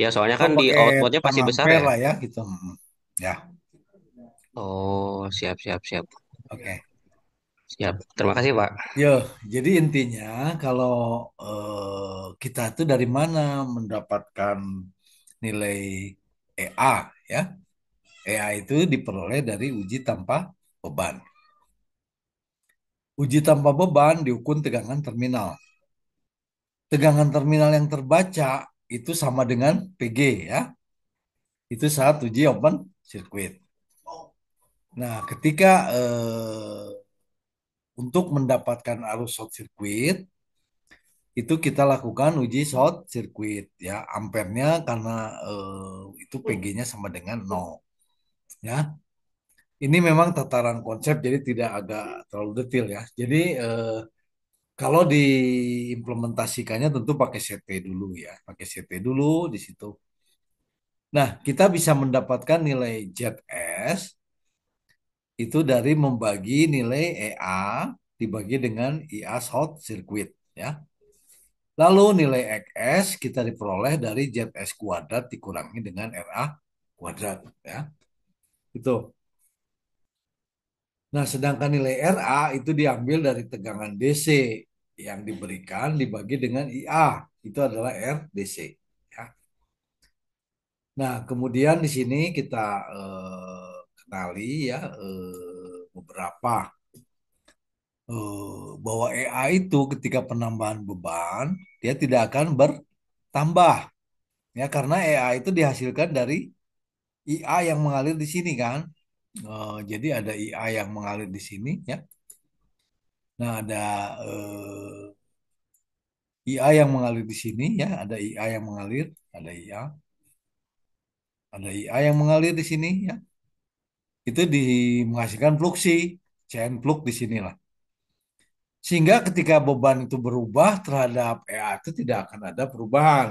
Ya, soalnya Atau kan di pakai outputnya pasti besar panampere ya. lah ya gitu. Hmm. Ya, Oh, siap, siap, siap. oke. Siap. Terima kasih, Pak. Yo, jadi intinya kalau kita itu dari mana mendapatkan nilai EA ya? EA itu diperoleh dari uji tanpa beban. Uji tanpa beban diukur tegangan terminal. Tegangan terminal yang terbaca itu sama dengan PG ya. Itu saat uji open circuit. Nah, ketika untuk mendapatkan arus short circuit itu kita lakukan uji short circuit ya. Ampernya karena itu PG-nya sama dengan 0 ya. Ini memang tataran konsep jadi tidak agak terlalu detail ya. Jadi kalau diimplementasikannya tentu pakai CT dulu ya, pakai CT dulu di situ. Nah, kita bisa mendapatkan nilai ZS itu dari membagi nilai EA dibagi dengan IA short circuit ya. Lalu nilai XS kita diperoleh dari ZS kuadrat dikurangi dengan RA kuadrat ya. Itu. Nah, sedangkan nilai RA itu diambil dari tegangan DC yang diberikan dibagi dengan IA. Itu adalah RDC ya. Nah, kemudian di sini kita kenali ya beberapa bahwa EA itu ketika penambahan beban dia tidak akan bertambah ya karena EA itu dihasilkan dari IA yang mengalir di sini kan. Jadi ada IA yang mengalir di sini ya. Nah, ada IA yang mengalir di sini ya, ada IA yang mengalir, ada IA, ada IA yang mengalir di sini ya. Itu menghasilkan fluksi, chain flux di sinilah. Sehingga ketika beban itu berubah terhadap EA itu tidak akan ada perubahan.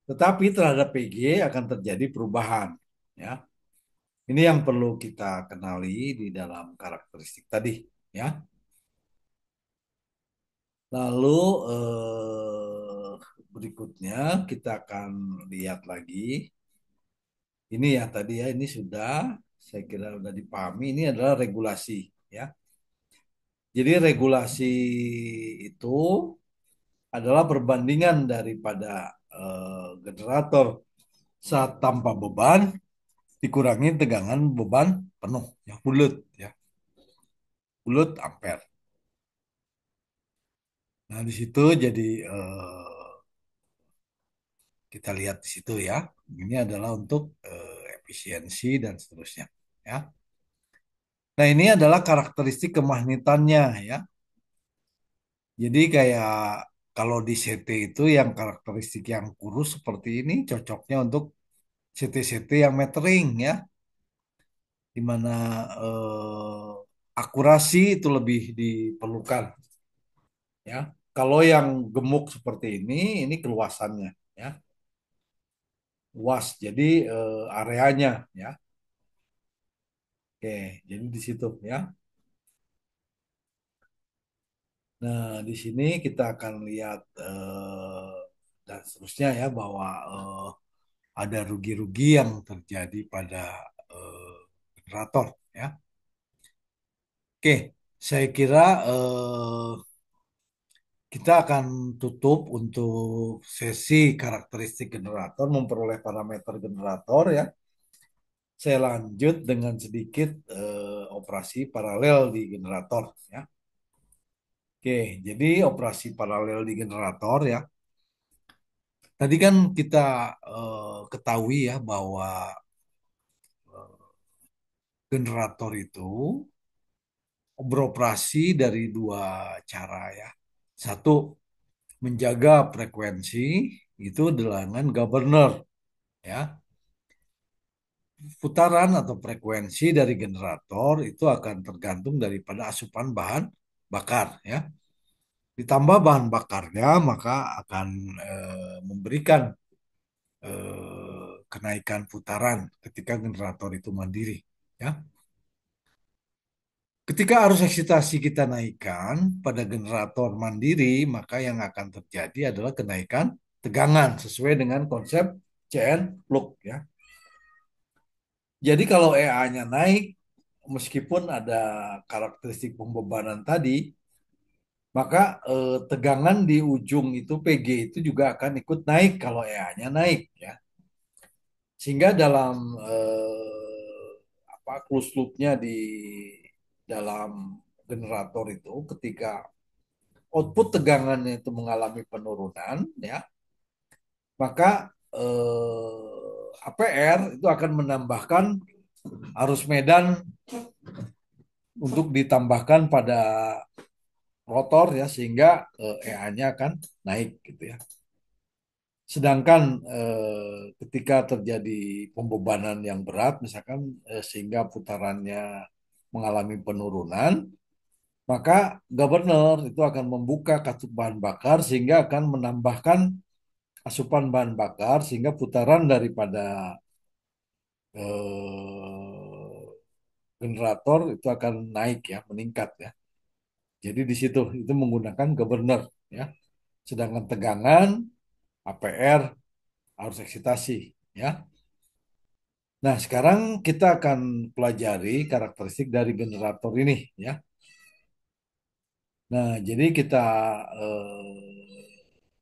Tetapi terhadap PG akan terjadi perubahan. Ya, ini yang perlu kita kenali di dalam karakteristik tadi. Ya, Lalu berikutnya kita akan lihat lagi. Ini ya tadi ya, ini sudah saya kira sudah dipahami. Ini adalah regulasi ya. Jadi regulasi itu adalah perbandingan daripada generator saat tanpa beban dikurangi tegangan beban penuh ya, bulat ya, bulat ampere. Nah di situ jadi kita lihat di situ ya. Ini adalah untuk efisiensi dan seterusnya ya. Nah ini adalah karakteristik kemagnetannya ya. Jadi kayak kalau di CT itu yang karakteristik yang kurus seperti ini cocoknya untuk CT-CT yang metering ya, di mana akurasi itu lebih diperlukan ya. Kalau yang gemuk seperti ini keluasannya ya, luas. Jadi areanya ya. Oke, jadi di situ ya. Nah, di sini kita akan lihat dan seterusnya ya bahwa ada rugi-rugi yang terjadi pada eh, generator ya. Oke, saya kira kita akan tutup untuk sesi karakteristik generator, memperoleh parameter generator ya. Saya lanjut dengan sedikit operasi paralel di generator ya. Oke, jadi operasi paralel di generator ya. Tadi kan kita ketahui ya bahwa generator itu beroperasi dari dua cara ya. Satu, menjaga frekuensi itu dengan governor ya. Putaran atau frekuensi dari generator itu akan tergantung daripada asupan bahan bakar ya. Ditambah bahan bakarnya maka akan memberikan kenaikan putaran ketika generator itu mandiri ya. Ketika arus eksitasi kita naikkan pada generator mandiri, maka yang akan terjadi adalah kenaikan tegangan sesuai dengan konsep CN plug ya. Jadi kalau EA-nya naik, meskipun ada karakteristik pembebanan tadi, maka tegangan di ujung itu PG itu juga akan ikut naik kalau EA-nya naik ya. Sehingga dalam apa closed loop-nya di dalam generator itu ketika output tegangannya itu mengalami penurunan ya, maka APR itu akan menambahkan arus medan untuk ditambahkan pada rotor ya sehingga EA-nya akan naik gitu ya. Sedangkan ketika terjadi pembebanan yang berat misalkan sehingga putarannya mengalami penurunan, maka governor itu akan membuka katup bahan bakar sehingga akan menambahkan asupan bahan bakar sehingga putaran daripada eh, generator itu akan naik ya, meningkat ya. Jadi di situ itu menggunakan governor ya. Sedangkan tegangan APR harus eksitasi ya. Nah, sekarang kita akan pelajari karakteristik dari generator ini ya. Nah, jadi kita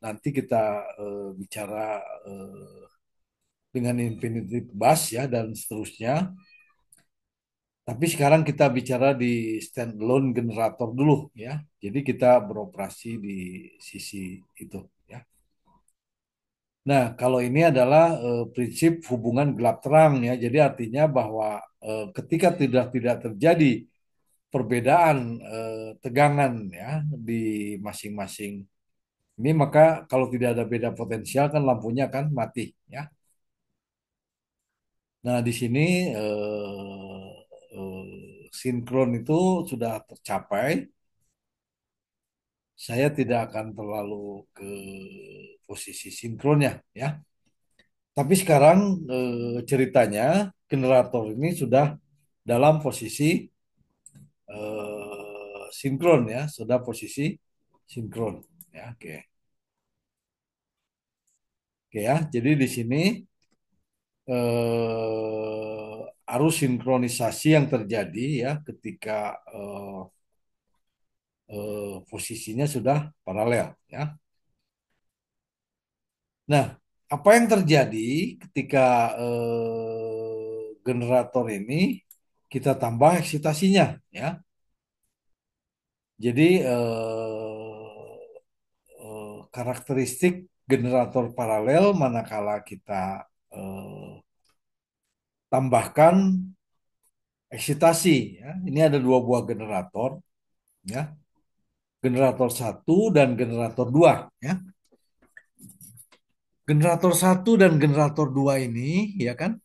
nanti kita bicara dengan infinitive bus ya dan seterusnya. Tapi sekarang kita bicara di standalone generator dulu ya. Jadi kita beroperasi di sisi itu ya. Nah, kalau ini adalah prinsip hubungan gelap terang ya. Jadi artinya bahwa ketika tidak terjadi perbedaan tegangan ya di masing-masing ini maka kalau tidak ada beda potensial kan lampunya kan mati ya. Nah, di sini sinkron itu sudah tercapai. Saya tidak akan terlalu ke posisi sinkronnya ya. Tapi sekarang ceritanya generator ini sudah dalam posisi sinkron ya, sudah posisi sinkron. Ya, oke. Oke ya. Jadi di sini arus sinkronisasi yang terjadi ya ketika posisinya sudah paralel ya. Nah, apa yang terjadi ketika generator ini kita tambah eksitasinya ya. Jadi karakteristik generator paralel manakala kita tambahkan eksitasi ya. Ini ada dua buah generator ya. Generator satu dan generator dua ya. Generator satu dan generator dua ini ya kan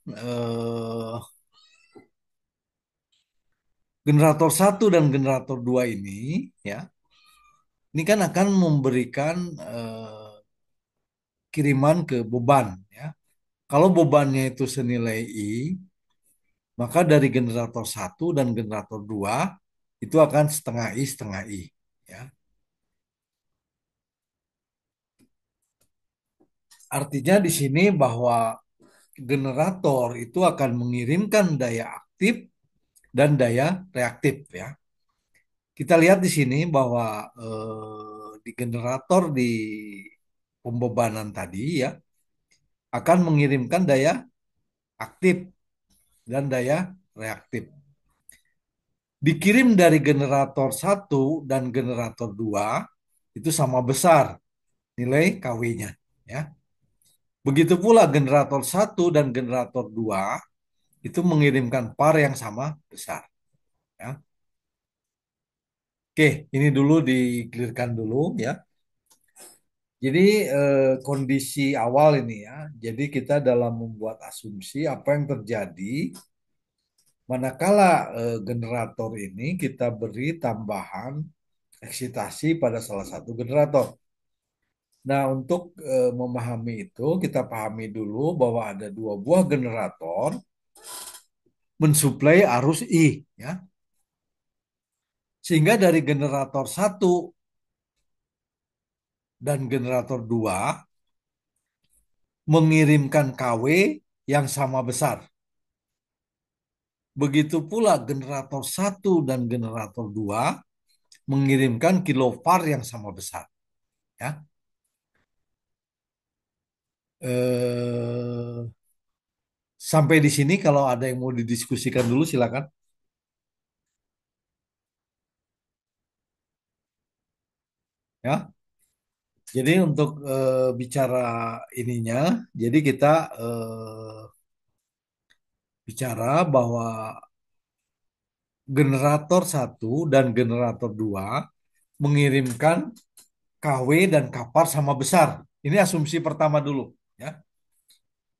generator satu dan generator dua ini ya ini kan akan memberikan kiriman ke beban ya. Kalau bebannya itu senilai I, maka dari generator satu dan generator 2 itu akan setengah I ya. Artinya di sini bahwa generator itu akan mengirimkan daya aktif dan daya reaktif ya. Kita lihat di sini bahwa di generator di pembebanan tadi ya akan mengirimkan daya aktif dan daya reaktif. Dikirim dari generator satu dan generator 2 itu sama besar nilai KW-nya ya. Begitu pula generator satu dan generator 2 itu mengirimkan par yang sama besar ya. Oke, ini dulu dikelirkan dulu ya. Jadi kondisi awal ini ya. Jadi kita dalam membuat asumsi apa yang terjadi manakala generator ini kita beri tambahan eksitasi pada salah satu generator. Nah, untuk memahami itu, kita pahami dulu bahwa ada dua buah generator mensuplai arus I, ya. Sehingga dari generator satu dan generator 2 mengirimkan KW yang sama besar. Begitu pula generator satu dan generator 2 mengirimkan kilovar yang sama besar, ya. Eh, Sampai di sini kalau ada yang mau didiskusikan dulu silakan. Ya. Jadi untuk bicara ininya, jadi kita bicara bahwa generator satu dan generator 2 mengirimkan KW dan kapar sama besar. Ini asumsi pertama dulu, ya.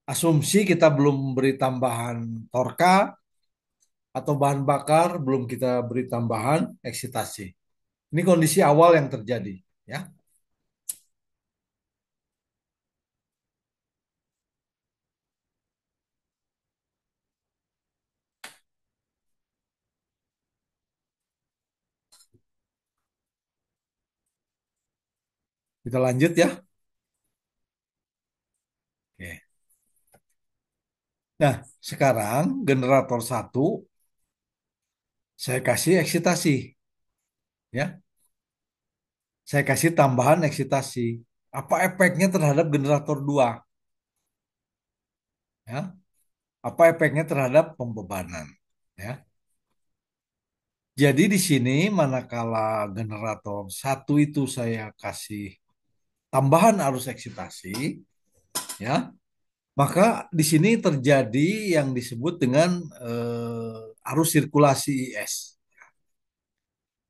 Asumsi kita belum beri tambahan torka atau bahan bakar, belum kita beri tambahan eksitasi. Ini kondisi awal yang terjadi, ya. Kita lanjut ya. Oke. Nah, sekarang generator satu saya kasih eksitasi, ya. Saya kasih tambahan eksitasi. Apa efeknya terhadap generator 2? Ya. Apa efeknya terhadap pembebanan? Ya. Jadi di sini manakala generator satu itu saya kasih tambahan arus eksitasi, ya, maka di sini terjadi yang disebut dengan arus sirkulasi IS.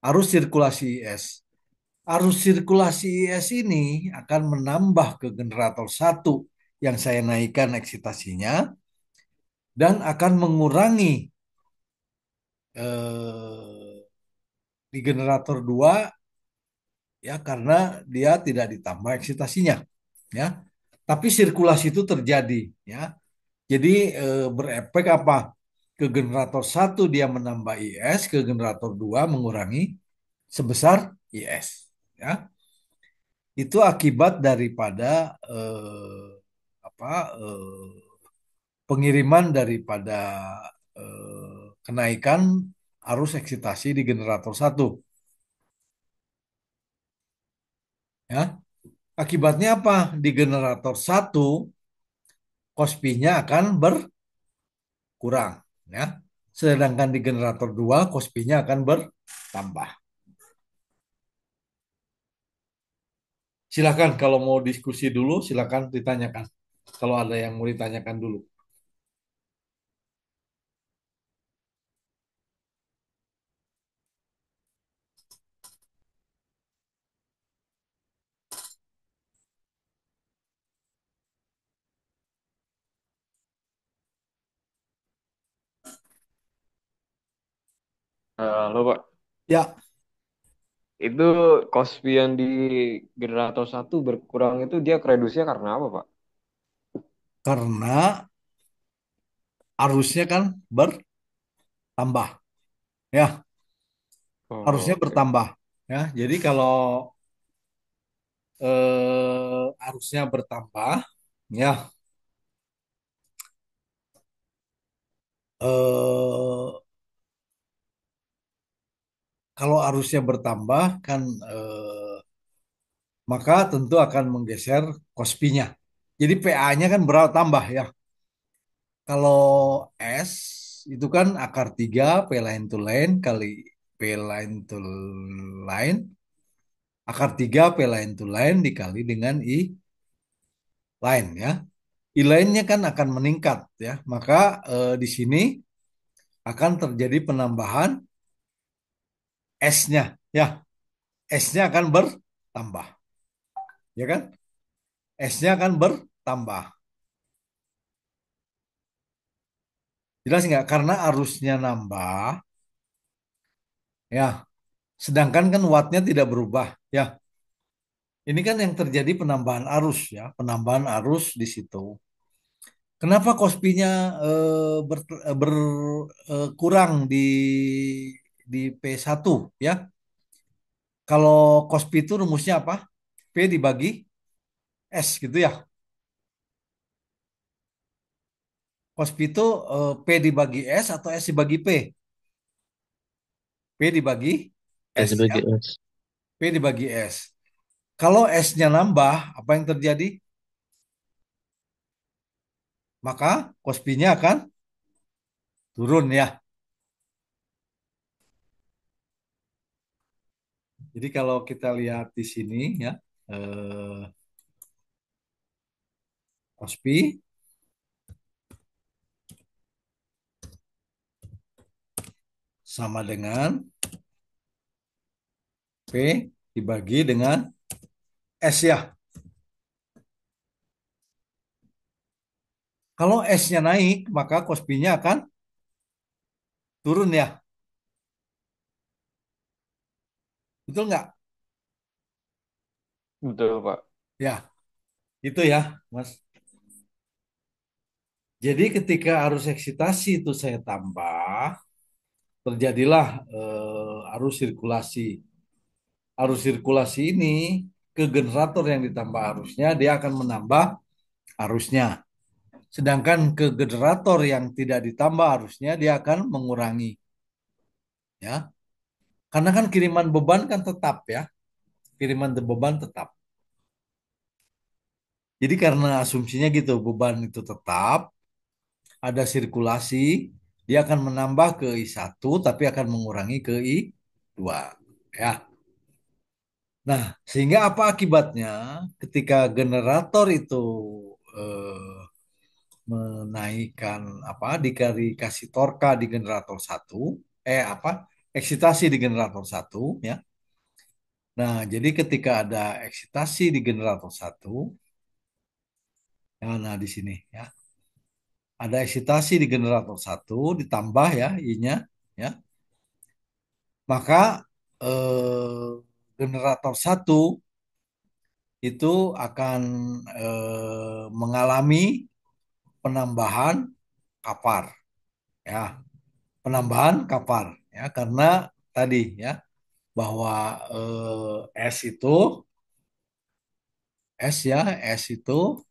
Arus sirkulasi IS. Arus sirkulasi IS ini akan menambah ke generator satu yang saya naikkan eksitasinya dan akan mengurangi di generator 2 ya karena dia tidak ditambah eksitasinya ya. Tapi sirkulasi itu terjadi ya. Jadi berefek apa? Ke generator satu dia menambah IS, ke generator 2 mengurangi sebesar IS ya. itu akibat daripada apa pengiriman daripada kenaikan arus eksitasi di generator satu, ya. Akibatnya apa? Di generator satu Kospinya akan berkurang, ya. Sedangkan di generator 2 Kospinya akan bertambah. Silakan kalau mau diskusi dulu, silakan ditanyakan. Kalau ada yang mau ditanyakan dulu. Halo Pak, Ya, itu Kospi yang di generator satu berkurang itu dia keredusnya karena apa Pak? karena arusnya kan bertambah, ya. Arusnya Oh, oke. bertambah, ya. Jadi kalau arusnya bertambah, ya, eh, kalau arusnya bertambah kan maka tentu akan menggeser Kospinya. Jadi PA-nya kan bertambah, ya. Kalau S itu kan akar 3 P line to line kali P line to line, akar 3 P line to line dikali dengan I line, ya. I line-nya kan akan meningkat, ya. Maka di sini akan terjadi penambahan S-nya, ya. S-nya akan bertambah, ya kan? S-nya akan bertambah. Jelas nggak? Karena arusnya nambah, ya. Sedangkan kan wattnya tidak berubah, ya. Ini kan yang terjadi penambahan arus, ya. Penambahan arus di situ. Kenapa Kospinya berkurang di P1, ya? Kalau Kospi itu rumusnya apa? P dibagi S gitu, ya. Kospi itu P dibagi S atau S dibagi P? P dibagi Ya, S, ya. sebagai S. P dibagi S. Kalau S-nya nambah, apa yang terjadi? Maka Kospinya akan turun, ya. Jadi kalau kita lihat di sini, ya, Kospi sama dengan P dibagi dengan S, ya. Kalau S-nya naik, maka Kospinya akan turun, ya. Betul nggak? Betul Pak. Ya, itu ya, Mas. Jadi ketika arus eksitasi itu saya tambah, terjadilah arus sirkulasi. Arus sirkulasi ini ke generator yang ditambah arusnya, dia akan menambah arusnya. Sedangkan ke generator yang tidak ditambah arusnya, dia akan mengurangi, ya. Karena kan kiriman beban kan tetap, ya. Kiriman beban tetap. Jadi karena asumsinya gitu, beban itu tetap, ada sirkulasi, dia akan menambah ke I1 tapi akan mengurangi ke I2, ya. Nah, sehingga apa akibatnya ketika generator itu eh, menaikkan apa dikasih torka di generator satu, apa eksitasi di generator satu, ya. Nah, jadi ketika ada eksitasi di generator satu, ya, nah di sini, ya, ada eksitasi di generator satu ditambah, ya, I-nya, ya, maka generator satu itu akan mengalami penambahan kapar, ya, penambahan kapar, ya, karena tadi, ya, bahwa S itu S ya, S itu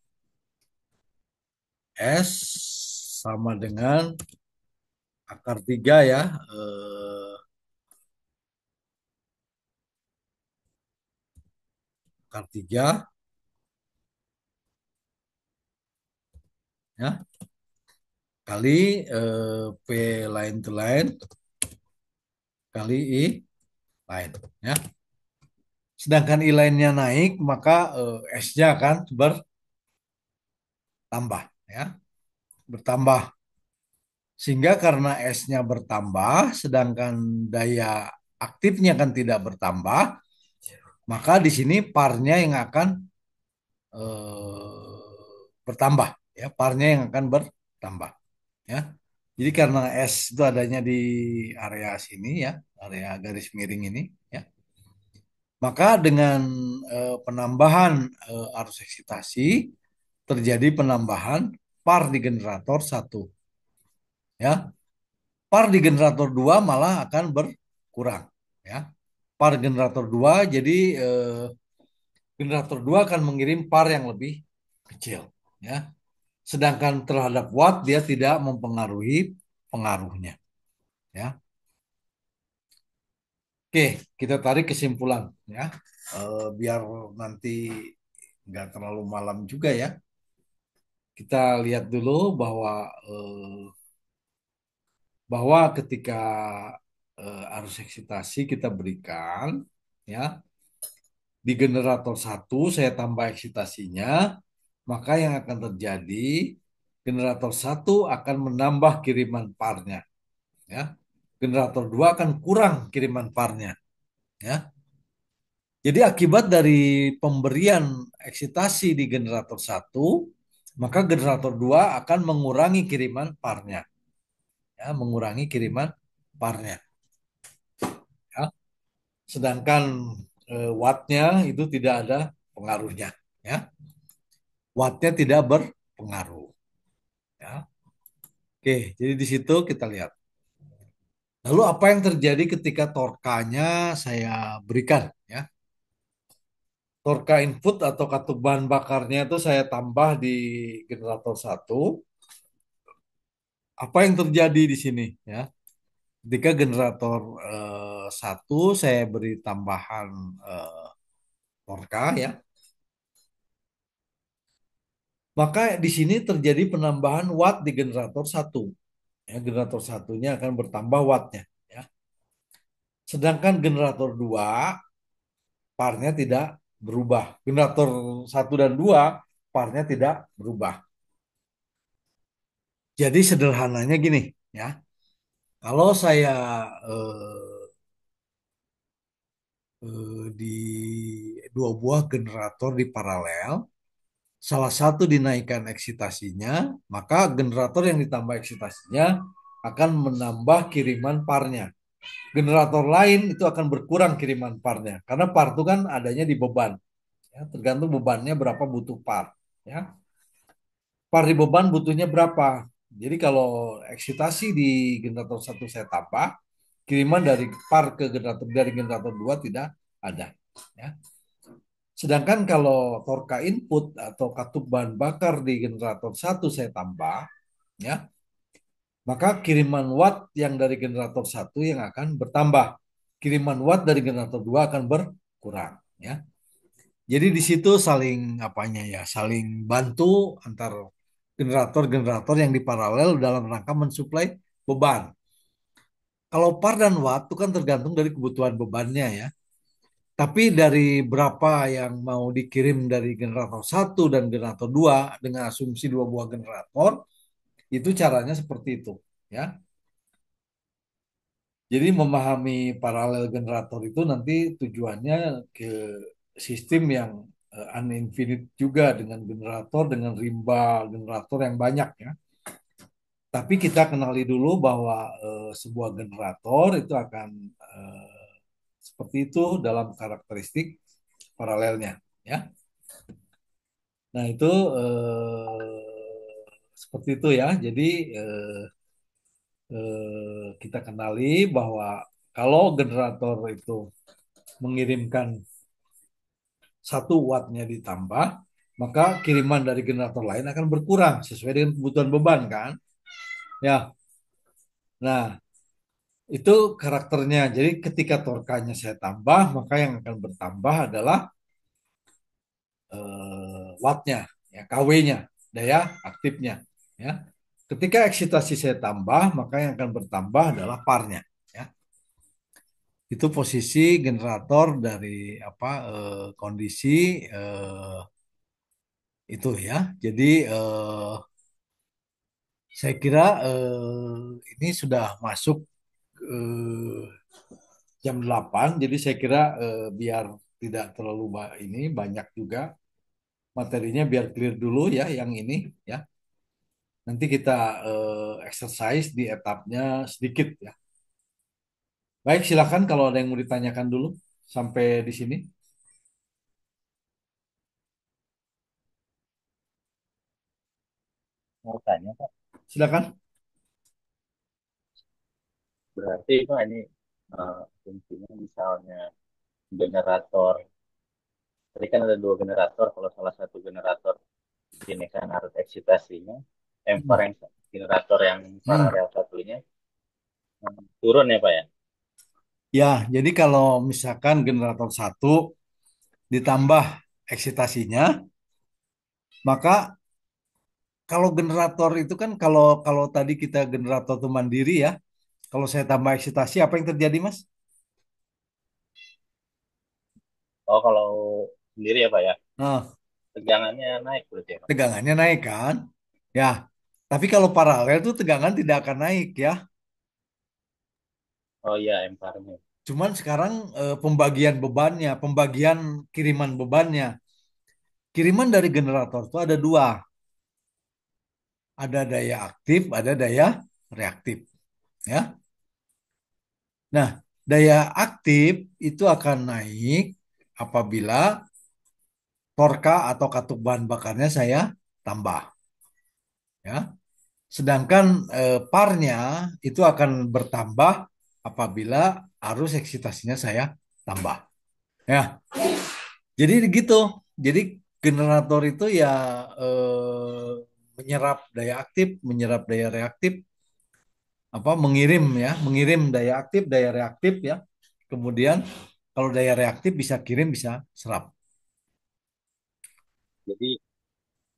S sama dengan akar 3 ya. Akar 3 ya kali P line to line kali I line ya. Sedangkan I line-nya naik maka S-nya akan bertambah ya, bertambah. Sehingga karena S-nya bertambah sedangkan daya aktifnya kan tidak bertambah, maka di sini parnya yang akan bertambah ya, parnya yang akan bertambah ya. Jadi karena S itu adanya di area sini ya, area garis miring ini ya. Maka dengan penambahan arus eksitasi terjadi penambahan par di generator satu ya. Par di generator 2 malah akan berkurang ya. Par generator 2 jadi generator 2 akan mengirim par yang lebih kecil ya. Sedangkan terhadap watt dia tidak mempengaruhi pengaruhnya ya. Oke, kita tarik kesimpulan ya. Biar nanti nggak terlalu malam juga ya. Kita lihat dulu bahwa ketika arus eksitasi kita berikan ya di generator satu saya tambah eksitasinya, maka yang akan terjadi generator satu akan menambah kiriman parnya ya. Generator 2 akan kurang kiriman parnya ya. Jadi akibat dari pemberian eksitasi di generator satu, maka generator 2 akan mengurangi kiriman parnya ya, mengurangi kiriman parnya ya. Sedangkan wattnya itu tidak ada pengaruhnya ya. Wattnya tidak berpengaruh ya. Oke, jadi di situ kita lihat. Lalu apa yang terjadi ketika torkanya saya berikan ya? Torka input atau katup bahan bakarnya itu saya tambah di generator satu. Apa yang terjadi di sini ya? Ketika generator satu saya beri tambahan torka ya, maka di sini terjadi penambahan watt di generator satu. Ya, generator satunya akan bertambah wattnya ya. Sedangkan generator 2 parnya tidak berubah. Generator satu dan 2 parnya tidak berubah. Jadi sederhananya gini ya. Kalau saya di dua buah generator di paralel, salah satu dinaikkan eksitasinya, maka generator yang ditambah eksitasinya akan menambah kiriman parnya. Generator lain itu akan berkurang kiriman parnya, karena par itu kan adanya di beban. Ya, tergantung bebannya berapa butuh par. Ya, par di beban butuhnya berapa. Jadi kalau eksitasi di generator satu saya tambah, kiriman dari par ke generator dari generator 2 tidak ada. Ya. Sedangkan kalau torka input atau katup bahan bakar di generator satu saya tambah, ya, maka kiriman watt yang dari generator satu yang akan bertambah. Kiriman watt dari generator 2 akan berkurang, ya. Jadi di situ saling apanya ya, saling bantu antar generator-generator yang diparalel dalam rangka mensuplai beban. Kalau par dan watt itu kan tergantung dari kebutuhan bebannya ya. Tapi dari berapa yang mau dikirim dari generator satu dan generator 2 dengan asumsi dua buah generator, itu caranya seperti itu ya. Jadi memahami paralel generator itu nanti tujuannya ke sistem yang uninfinite juga dengan generator dengan rimba generator yang banyak ya. Tapi kita kenali dulu bahwa sebuah generator itu akan seperti itu dalam karakteristik paralelnya ya. Nah, itu seperti itu ya. Jadi kita kenali bahwa kalau generator itu mengirimkan satu wattnya ditambah, maka kiriman dari generator lain akan berkurang sesuai dengan kebutuhan beban kan. Ya, nah itu karakternya. Jadi ketika torkanya saya tambah, maka yang akan bertambah adalah wattnya, ya, kW-nya, daya aktifnya. Ya, ketika eksitasi saya tambah, maka yang akan bertambah adalah parnya. Ya, itu posisi generator dari apa kondisi eh, itu ya. Jadi saya kira ini sudah masuk eh, jam 8, jadi saya kira biar tidak terlalu ini banyak juga materinya, biar clear dulu ya yang ini ya. Nanti kita exercise di etapnya sedikit ya. Baik, silakan kalau ada yang mau ditanyakan dulu sampai di sini. Mau tanya Pak, Silakan. berarti Pak ini fungsinya misalnya generator, tadi kan ada dua generator, kalau salah satu generator ini kan arus eksitasinya, Hmm. empar yang generator yang Hmm. paralel satunya turun ya Pak ya? Ya, jadi kalau misalkan generator satu ditambah eksitasinya, maka kalau generator itu kan kalau kalau tadi kita generator itu mandiri ya, kalau saya tambah eksitasi apa yang terjadi, Mas? Oh kalau sendiri ya Pak ya, Nah, tegangannya naik berarti ya Pak? tegangannya naik kan? Ya, tapi kalau paralel tuh tegangan tidak akan naik ya. Oh iya emparnya. Cuman sekarang pembagian bebannya, pembagian kiriman bebannya. Kiriman dari generator itu ada dua. Ada daya aktif, ada daya reaktif. Ya. Nah, daya aktif itu akan naik apabila torka atau katup bahan bakarnya saya tambah. Ya. Sedangkan parnya itu akan bertambah apabila arus eksitasinya saya tambah. Ya, jadi gitu. Jadi generator itu ya menyerap daya aktif, menyerap daya reaktif, apa mengirim ya, mengirim daya aktif, daya reaktif ya. Kemudian kalau daya reaktif bisa kirim, bisa serap. Jadi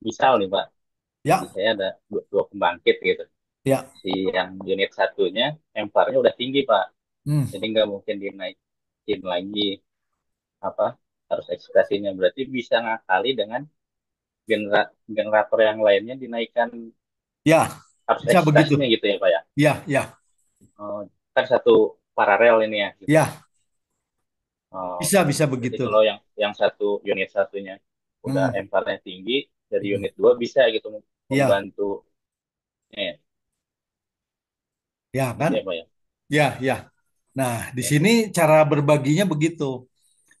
misal nih Pak, di Ya, saya ada dua pembangkit gitu. ya. Si yang unit satunya emparnya udah tinggi Pak, Hmm. jadi nggak mungkin dinaikin lagi apa harus eksitasinya, berarti bisa ngakali dengan generator yang lainnya dinaikkan Ya, harus bisa begitu. eksitasinya gitu ya Pak ya. Ya, ya, Oh, kan satu paralel ini ya gitu. ya. Oh, Bisa berarti begitu. kalau yang satu unit satunya udah Hmm. emparnya tinggi, dari Hmm. unit dua bisa gitu Ya, membantu ya gitu kan? ya Pak ya. Ya, ya. Nah, di Ya, sini cara berbaginya begitu.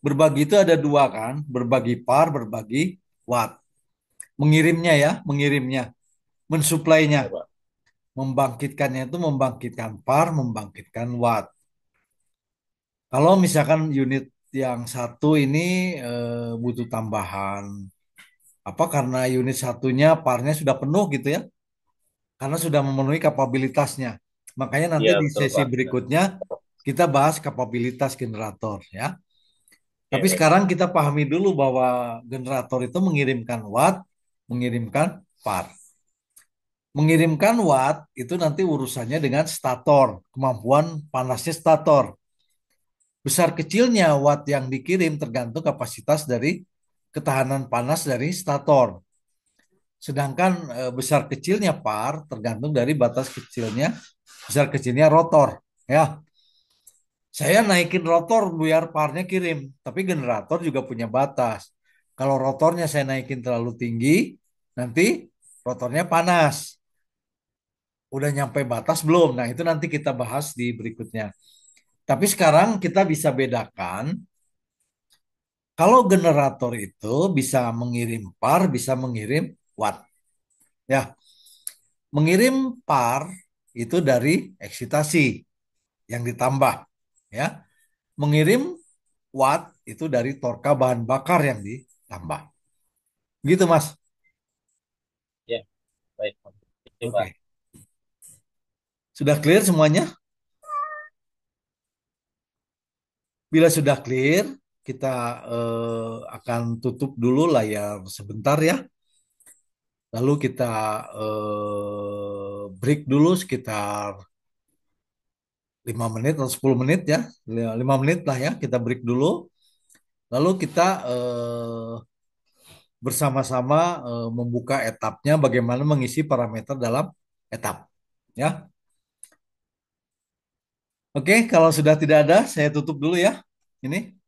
Berbagi itu ada dua kan, berbagi par, berbagi watt. Mengirimnya ya, mengirimnya, mensuplainya, ya Pak. membangkitkannya itu membangkitkan par, membangkitkan watt. Kalau misalkan unit yang satu ini butuh tambahan, apa karena unit satunya parnya sudah penuh gitu ya, karena sudah memenuhi kapabilitasnya. Makanya nanti Iya di betul sesi Pak. Benar. berikutnya kita bahas kapabilitas generator ya. Iya, Tapi iya. sekarang kita pahami dulu bahwa generator itu mengirimkan watt, mengirimkan par. Mengirimkan watt itu nanti urusannya dengan stator, kemampuan panasnya stator. Besar kecilnya watt yang dikirim tergantung kapasitas dari ketahanan panas dari stator. Sedangkan besar kecilnya par tergantung dari batas kecilnya, besar kecilnya rotor. Ya, saya naikin rotor biar parnya kirim, tapi generator juga punya batas. Kalau rotornya saya naikin terlalu tinggi, nanti rotornya panas. Udah nyampe batas belum? Nah, itu nanti kita bahas di berikutnya. Tapi sekarang kita bisa bedakan kalau generator itu bisa mengirim par, bisa mengirim watt. Ya, mengirim par itu dari eksitasi yang ditambah. Ya, mengirim watt itu dari torka bahan bakar yang ditambah. Gitu, Mas. Ya, baik. Oke, Pak. Oke. Sudah clear semuanya? Bila sudah clear, kita akan tutup dulu layar sebentar ya. Lalu kita break dulu sekitar 5 menit atau 10 menit ya. 5 menit lah ya, kita break dulu. Lalu kita bersama-sama membuka etapnya bagaimana mengisi parameter dalam etap. Ya. Oke, kalau sudah tidak ada, saya tutup dulu ya. Ini.